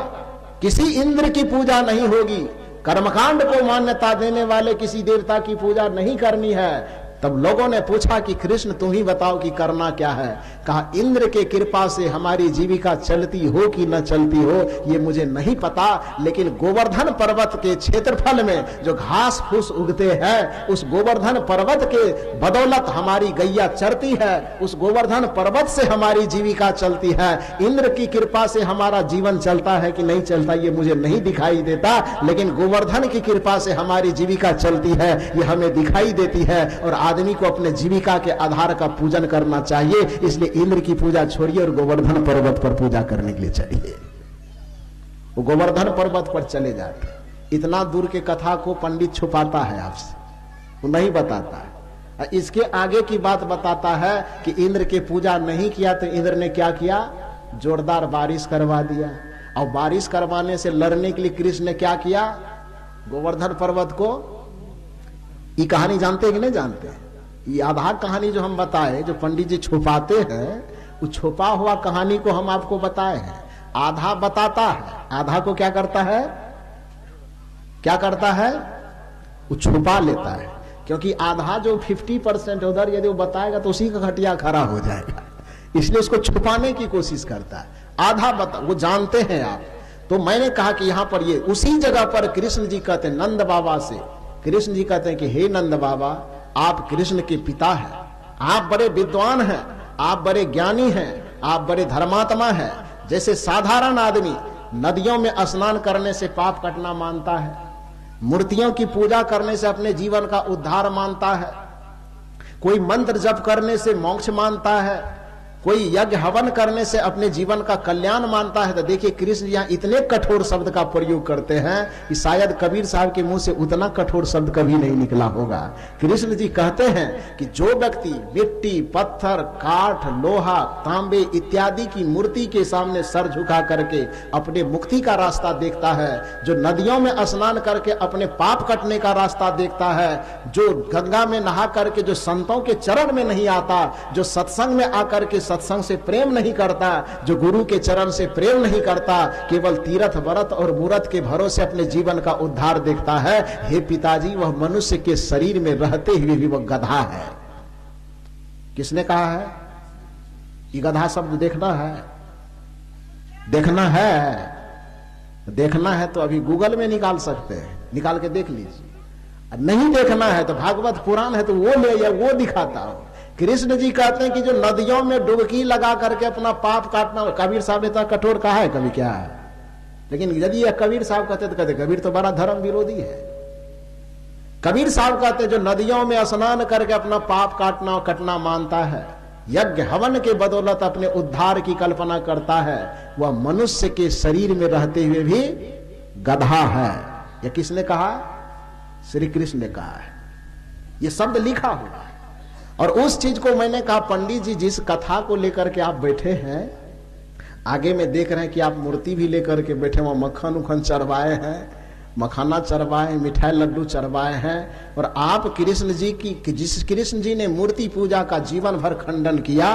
किसी इंद्र की पूजा नहीं होगी, कर्मकांड को मान्यता देने वाले किसी देवता की पूजा नहीं करनी है। तब लोगों ने पूछा कि कृष्ण तुम ही बताओ कि करना क्या है। कहा इंद्र के कृपा से हमारी जीविका चलती हो कि न चलती हो ये मुझे नहीं पता, लेकिन गोवर्धन पर्वत के क्षेत्रफल में जो घास फूस उगते हैं उस गोवर्धन पर्वत के बदौलत हमारी गैया चरती है, उस गोवर्धन पर्वत से हमारी जीविका चलती है। इंद्र की कृपा से हमारा जीवन चलता है कि नहीं चलता ये मुझे नहीं दिखाई देता, लेकिन गोवर्धन की कृपा से हमारी जीविका चलती है ये हमें दिखाई देती है। और आदमी को अपने जीविका के आधार का पूजन करना चाहिए, इसलिए इंद्र की पूजा छोड़िए और गोवर्धन पर्वत पर पूजा करने के लिए चलिए। वो गोवर्धन पर्वत पर चले जाते। इतना दूर के कथा को पंडित छुपाता है आपसे, वो नहीं बताता है। इसके आगे की बात बताता है कि इंद्र की पूजा नहीं किया तो इंद्र ने क्या किया, जोरदार बारिश करवा दिया। और बारिश करवाने से लड़ने के लिए कृष्ण ने क्या किया, गोवर्धन पर्वत को, ये कहानी जानते हैं कि नहीं जानते? ये आधा कहानी जो हम बताए, जो पंडित जी छुपाते हैं, वो छुपा हुआ कहानी को हम आपको बताए हैं। आधा बताता है, आधा को क्या करता है, क्या करता है, वो छुपा लेता है। क्योंकि आधा जो 50% उधर यदि वो बताएगा तो उसी का घटिया खड़ा हो जाएगा, इसलिए उसको छुपाने की कोशिश करता है। आधा बता, वो जानते हैं आप। तो मैंने कहा कि यहां पर ये उसी जगह पर कृष्ण जी कहते हैं नंद बाबा से, कृष्ण जी कहते हैं कि हे नंद बाबा, आप कृष्ण के पिता हैं, आप बड़े विद्वान हैं, आप बड़े ज्ञानी हैं, आप बड़े धर्मात्मा हैं। जैसे साधारण आदमी नदियों में स्नान करने से पाप कटना मानता है, मूर्तियों की पूजा करने से अपने जीवन का उद्धार मानता है, कोई मंत्र जप करने से मोक्ष मानता है, कोई यज्ञ हवन करने से अपने जीवन का कल्याण मानता है। तो देखिए कृष्ण यहाँ इतने कठोर शब्द का प्रयोग करते हैं कि शायद कबीर साहब के मुंह से उतना कठोर शब्द कभी नहीं निकला होगा। कृष्ण जी कहते हैं कि जो व्यक्ति मिट्टी, पत्थर, काठ, लोहा, तांबे इत्यादि की मूर्ति के सामने सर झुका करके अपने मुक्ति का रास्ता देखता है, जो नदियों में स्नान करके अपने पाप कटने का रास्ता देखता है, जो गंगा में नहा करके जो संतों के चरण में नहीं आता, जो सत्संग में आकर के सत्संग से प्रेम नहीं करता, जो गुरु के चरण से प्रेम नहीं करता, केवल तीर्थ व्रत और मूरत के भरोसे अपने जीवन का उद्धार देखता है, हे पिताजी वह मनुष्य के शरीर में रहते हुए भी वह गधा है। किसने कहा है? ये गधा शब्द देखना है, देखना है, देखना है तो अभी गूगल में निकाल सकते हैं, निकाल के देख लीजिए। नहीं देखना है तो भागवत पुराण है तो वो ले या वो दिखाता हो। कृष्ण जी कहते हैं कि जो नदियों में डुबकी लगा करके अपना पाप काटना, कबीर साहब ने तो कठोर कहा है कभी क्या है, लेकिन यदि यह कबीर साहब कहते तो कहते कबीर तो बड़ा धर्म विरोधी है। कबीर साहब कहते हैं जो नदियों में स्नान करके अपना पाप कटना मानता है, यज्ञ हवन के बदौलत अपने उद्धार की कल्पना करता है, वह मनुष्य के शरीर में रहते हुए भी गधा है। यह किसने कहा? श्री कृष्ण ने कहा है, यह शब्द लिखा हुआ है। और उस चीज को मैंने कहा पंडित जी जिस कथा को लेकर के आप बैठे हैं, आगे में देख रहे हैं कि आप मूर्ति भी लेकर के बैठे, वहां मक्खन उखन चढ़वाए हैं, मखाना चढ़वाए, मिठाई लड्डू चढ़वाए हैं, और आप कृष्ण जी की, जिस कृष्ण जी ने मूर्ति पूजा का जीवन भर खंडन किया,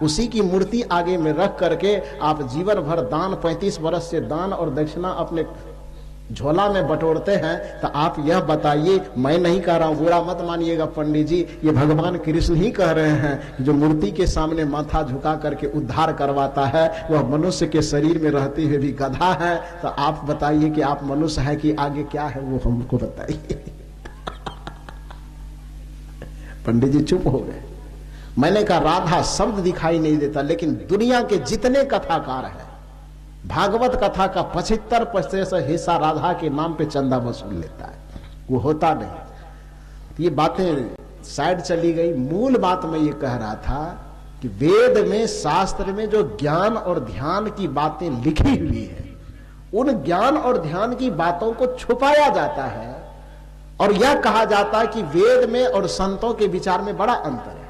उसी की मूर्ति आगे में रख करके आप जीवन भर दान, 35 वर्ष से दान और दक्षिणा अपने झोला में बटोरते हैं। तो आप यह बताइए, मैं नहीं कह रहा हूं, बुरा मत मानिएगा पंडित जी, ये भगवान कृष्ण ही कह रहे हैं कि जो मूर्ति के सामने माथा झुका करके उद्धार करवाता है वह मनुष्य के शरीर में रहते हुए भी गधा है। तो आप बताइए कि आप मनुष्य है कि आगे क्या है वो हमको बताइए। पंडित जी चुप हो गए। मैंने कहा राधा शब्द दिखाई नहीं देता, लेकिन दुनिया के जितने कथाकार हैं भागवत कथा का 75% हिस्सा राधा के नाम पे चंदा वसूल लेता है, वो होता नहीं। ये बातें साइड चली गई। मूल बात मैं ये कह रहा था कि वेद में, शास्त्र में जो ज्ञान और ध्यान की बातें लिखी हुई है, उन ज्ञान और ध्यान की बातों को छुपाया जाता है और यह कहा जाता है कि वेद में और संतों के विचार में बड़ा अंतर है,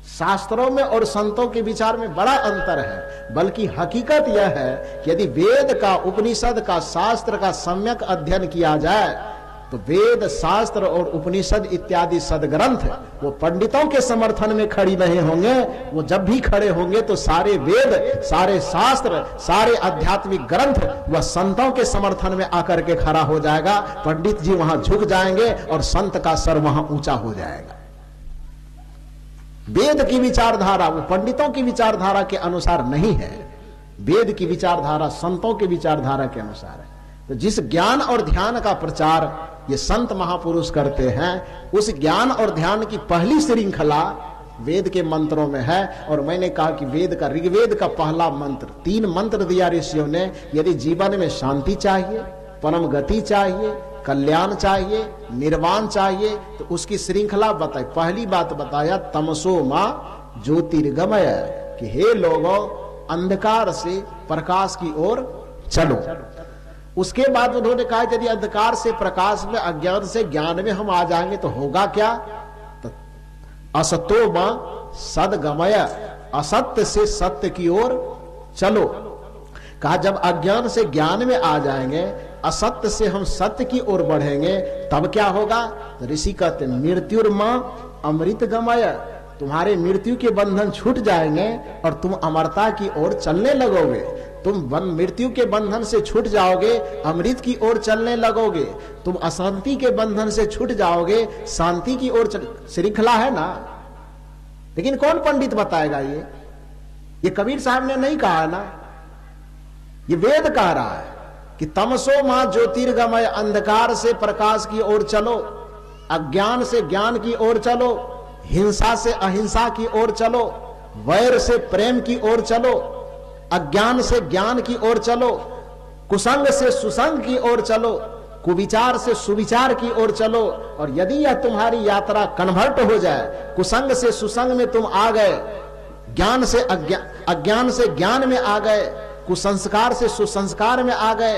शास्त्रों में और संतों के विचार में बड़ा अंतर है। बल्कि हकीकत यह है कि यदि वेद का, उपनिषद का, शास्त्र का सम्यक अध्ययन किया जाए तो वेद, शास्त्र और उपनिषद इत्यादि सदग्रंथ वो पंडितों के समर्थन में खड़ी नहीं होंगे। वो जब भी खड़े होंगे तो सारे वेद, सारे शास्त्र, सारे आध्यात्मिक ग्रंथ वह संतों के समर्थन में आकर के खड़ा हो जाएगा। पंडित जी वहां झुक जाएंगे और संत का सर वहां ऊंचा हो जाएगा। वेद की विचारधारा वो पंडितों की विचारधारा के अनुसार नहीं है, वेद की विचारधारा संतों की विचारधारा के अनुसार है। तो जिस ज्ञान और ध्यान का प्रचार ये संत महापुरुष करते हैं, उस ज्ञान और ध्यान की पहली श्रृंखला वेद के मंत्रों में है। और मैंने कहा कि वेद का, ऋग्वेद का पहला मंत्र, 3 मंत्र दिया ऋषियों ने। यदि जीवन में शांति चाहिए, परम गति चाहिए, कल्याण चाहिए, निर्वाण चाहिए, तो उसकी श्रृंखला बताई। पहली बात बताया तमसो मां ज्योतिर्गमय, कि हे लोगों अंधकार से प्रकाश की ओर चलो। उसके बाद उन्होंने कहा यदि अंधकार से प्रकाश में, अज्ञान से ज्ञान में हम आ जाएंगे तो होगा क्या? तो असतो मां सदगमय, असत्य से सत्य की ओर चलो। कहा जब अज्ञान से ज्ञान में आ जाएंगे, असत्य से हम सत्य की ओर बढ़ेंगे, तब क्या होगा? तो ऋषि कहते मृत्युर्मा अमृत गमय, तुम्हारे मृत्यु के बंधन छूट जाएंगे और तुम अमरता की ओर चलने लगोगे। तुम मृत्यु के बंधन से छूट जाओगे, अमृत की ओर चलने लगोगे। तुम अशांति के बंधन से छूट जाओगे, शांति की ओर श्रृंखला है ना। लेकिन कौन पंडित बताएगा? ये कबीर साहब ने नहीं कहा ना, ये वेद कह रहा है कि तमसो मां ज्योतिर्गमय, अंधकार से प्रकाश की ओर चलो, अज्ञान से ज्ञान की ओर चलो, हिंसा से अहिंसा की ओर चलो, वैर से प्रेम की ओर चलो, अज्ञान से ज्ञान की ओर चलो, कुसंग से सुसंग की ओर चलो, कुविचार से सुविचार की ओर चलो। और यदि यह तुम्हारी यात्रा कन्वर्ट हो जाए, कुसंग से सुसंग में तुम आ गए, ज्ञान से अज्ञान से ज्ञान में आ गए, कुसंस्कार से सुसंस्कार में आ गए,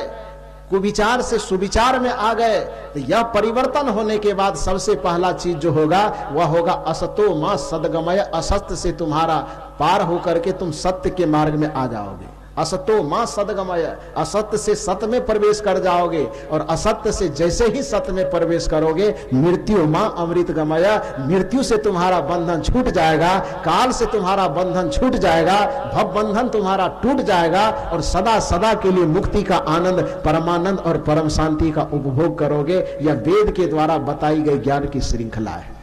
कुविचार से सुविचार में आ गए, तो यह परिवर्तन होने के बाद सबसे पहला चीज जो होगा वह होगा असतो मां सदगमय, असत्य से तुम्हारा पार होकर के तुम सत्य के मार्ग में आ जाओगे। असतो मां सदगमय, असत्य से सत्य में प्रवेश कर जाओगे, और असत्य से जैसे ही सत्य में प्रवेश करोगे, मृत्यु मां अमृत गमय, मृत्यु से तुम्हारा बंधन छूट जाएगा, काल से तुम्हारा बंधन छूट जाएगा, भव बंधन तुम्हारा टूट जाएगा, और सदा सदा के लिए मुक्ति का आनंद, परमानंद और परम शांति का उपभोग करोगे। यह वेद के द्वारा बताई गई ज्ञान की श्रृंखला है।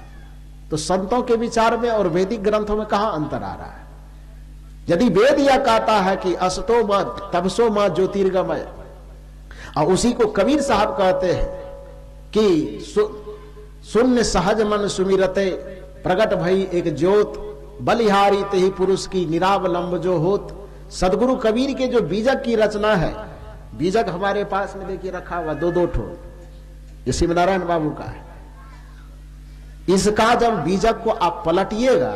तो संतों के विचार में और वैदिक ग्रंथों में कहां अंतर आ रहा है? यदि वेद यह कहता है कि असतो मां तपसो मां ज्योतिर्गमय, और उसी को कबीर साहब कहते हैं कि शून्य सहज मन सुमिरते, प्रगट भई एक ज्योत, बलिहारी तेहि पुरुष की निरावलंब जो होत। सदगुरु कबीर के जो बीजक की रचना है, बीजक हमारे पास में देखिए रखा हुआ दो ठो, ये शिवनारायण बाबू का है। इसका जब बीजक को आप पलटिएगा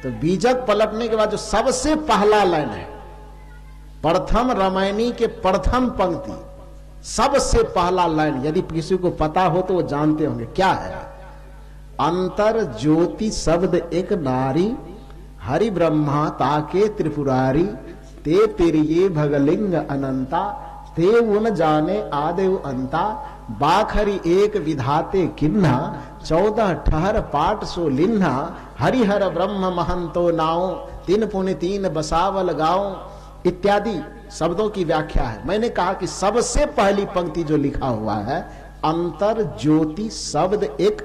तो बीजक पलटने के बाद जो सबसे पहला लाइन है, प्रथम रामायणी के प्रथम पंक्ति, सबसे पहला लाइन, यदि किसी को पता हो तो वो जानते होंगे क्या है? अंतर ज्योति शब्द एक नारी, हरि ब्रह्मा ताके त्रिपुरारी, ते तिरिये भगलिंग अनंता, ते उन जाने आदेव अंता, बाखरी एक विधाते किन्हा, 14 ठहर पाठ सो लिन्हा, हरिहर ब्रह्म महंतो नाओ, 3 पुण्य 3 बसावल गाओ, इत्यादि शब्दों की व्याख्या है। मैंने कहा कि सबसे पहली पंक्ति जो लिखा हुआ है, अंतर ज्योति शब्द एक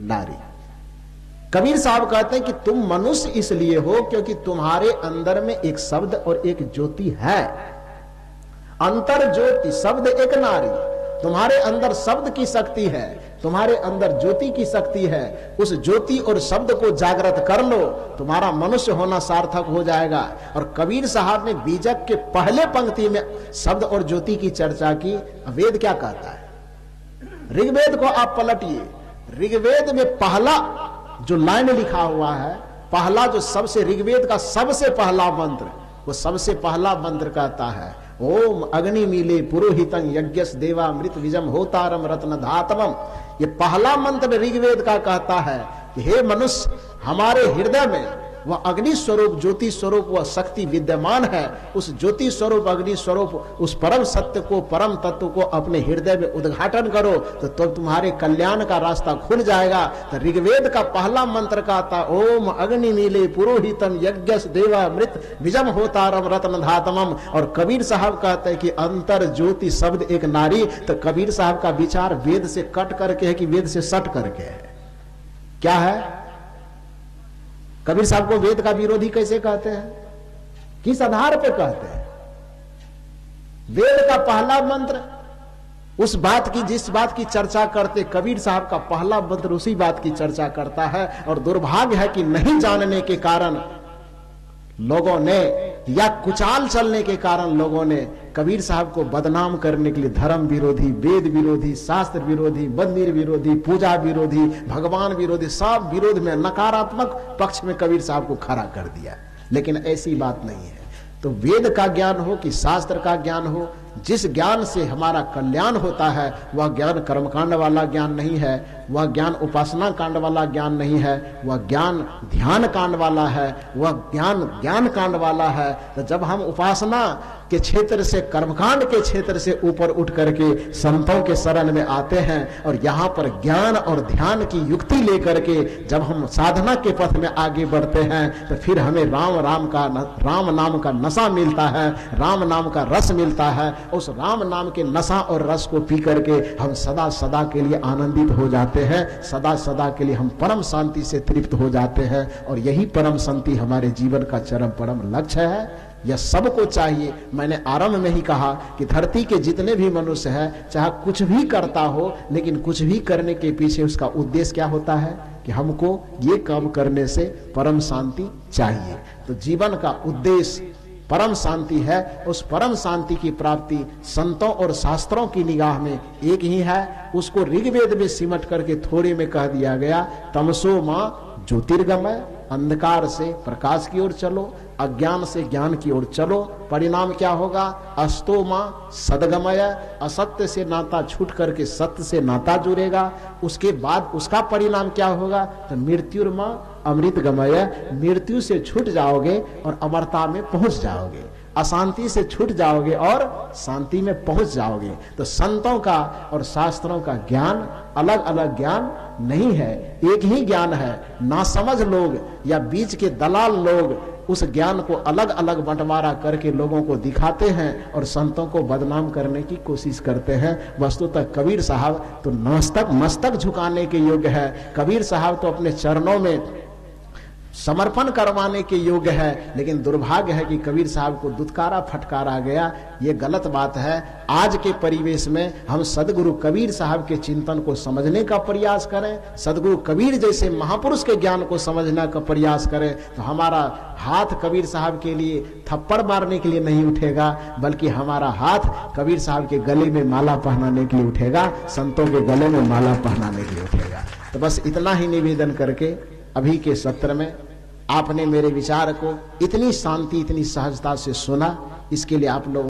नारी। कबीर साहब कहते हैं कि तुम मनुष्य इसलिए हो क्योंकि तुम्हारे अंदर में एक शब्द और एक ज्योति है। अंतर ज्योति शब्द एक नारी, तुम्हारे अंदर शब्द की शक्ति है, तुम्हारे अंदर ज्योति की शक्ति है। उस ज्योति और शब्द को जागृत कर लो, तुम्हारा मनुष्य होना सार्थक हो जाएगा। और कबीर साहब ने बीजक के पहले पंक्ति में शब्द और ज्योति की चर्चा की। वेद क्या कहता है? ऋग्वेद को आप पलटिए, ऋग्वेद में पहला जो लाइन लिखा हुआ है, पहला जो सबसे ऋग्वेद का सबसे पहला मंत्र, वो सबसे पहला मंत्र कहता है ओम अग्नि मीले पुरोहितं यज्ञस देवामृत विजम होतारम रत्न धातमम। ये पहला मंत्र ऋग्वेद का कहता है कि हे मनुष्य, हमारे हृदय में वह अग्नि स्वरूप, ज्योति स्वरूप वह शक्ति विद्यमान है। उस ज्योति स्वरूप, अग्नि स्वरूप उस परम सत्य को, परम तत्व को अपने हृदय में उद्घाटन करो तो तुम्हारे कल्याण का रास्ता खुल जाएगा। तो ऋग्वेद का पहला मंत्र कहता ओम अग्नि नीले पुरोहितम यज्ञस देवामृत विजम होतारम रत्न धातमम। और कबीर साहब कहते हैं कि अंतर ज्योति शब्द एक नारी। तो कबीर साहब का विचार वेद से कट करके है कि वेद से सट करके है? क्या है? कबीर साहब को वेद का विरोधी कैसे कहते हैं? किस आधार पर कहते हैं? वेद का पहला मंत्र उस बात की, जिस बात की चर्चा करते कबीर साहब का पहला मंत्र उसी बात की चर्चा करता है। और दुर्भाग्य है कि नहीं जानने के कारण लोगों ने, या कुचाल चलने के कारण लोगों ने कबीर साहब को बदनाम करने के लिए धर्म विरोधी, वेद विरोधी, शास्त्र विरोधी, मंदिर विरोधी, पूजा विरोधी, भगवान विरोधी, सब विरोध में नकारात्मक पक्ष में कबीर साहब को खड़ा कर दिया। लेकिन ऐसी बात नहीं है। तो वेद का ज्ञान हो कि शास्त्र का ज्ञान हो, जिस ज्ञान से हमारा कल्याण होता है वह ज्ञान कर्मकांड वाला ज्ञान नहीं है, वह ज्ञान उपासना कांड वाला ज्ञान नहीं है, वह ज्ञान ध्यान कांड वाला है, वह ज्ञान कांड वाला है। तो जब हम उपासना के क्षेत्र से, कर्मकांड के क्षेत्र से ऊपर उठ करके संतों के शरण में आते हैं और यहाँ पर ज्ञान और ध्यान की युक्ति लेकर के जब हम साधना के पथ में आगे बढ़ते हैं तो फिर हमें राम नाम का नशा मिलता है, राम नाम का रस मिलता है। उस राम नाम के नशा और रस को पी करके हम सदा सदा के लिए आनंदित हो जाते हैं, सदा सदा के लिए हम परम शांति से तृप्त हो जाते हैं। और यही परम शांति हमारे जीवन का चरम परम लक्ष्य है। यह सबको चाहिए। मैंने आरंभ में ही कहा कि धरती के जितने भी मनुष्य हैं, चाहे कुछ भी करता हो, लेकिन कुछ भी करने के पीछे उसका उद्देश्य क्या होता है कि हमको ये काम करने से परम शांति चाहिए। तो जीवन का उद्देश्य परम शांति है। उस परम शांति की प्राप्ति संतों और शास्त्रों की निगाह में एक ही है। उसको ऋग्वेद में सिमट करके थोड़े में कह दिया गया, तमसो मां ज्योतिर्गमय, अंधकार से प्रकाश की ओर चलो, अज्ञान से ज्ञान की ओर चलो। परिणाम क्या होगा? अस्तो मां सदगमय, असत्य से नाता छूट करके सत्य से नाता जुड़ेगा। उसके बाद उसका परिणाम क्या होगा? तो मृत्युर्मा अमृत गमय, मृत्यु से छूट जाओगे और अमरता में पहुंच जाओगे, अशांति से छूट जाओगे और शांति में पहुंच जाओगे। तो संतों का और शास्त्रों का ज्ञान अलग अलग ज्ञान नहीं है, एक ही ज्ञान है। नासमझ लोग या बीच के दलाल लोग उस ज्ञान को अलग अलग बंटवारा करके लोगों को दिखाते हैं और संतों को बदनाम करने की कोशिश करते हैं। वस्तुतः कबीर साहब तो मस्तक झुकाने के योग्य है। कबीर साहब तो अपने चरणों में समर्पण करवाने के योग्य है, लेकिन दुर्भाग्य है कि कबीर साहब को दुत्कारा फटकारा गया। ये गलत बात है। आज के परिवेश में हम सदगुरु कबीर साहब के चिंतन को समझने का प्रयास करें, सदगुरु कबीर जैसे महापुरुष के ज्ञान को समझने का प्रयास करें, तो हमारा हाथ कबीर साहब के लिए थप्पड़ मारने के लिए नहीं उठेगा, बल्कि हमारा हाथ कबीर साहब के गले में माला पहनाने के लिए उठेगा, संतों के गले में माला पहनाने के लिए उठेगा। तो बस इतना ही निवेदन करके अभी के सत्र में आपने मेरे विचार को इतनी शांति, इतनी सहजता से सुना, इसके लिए आप लोग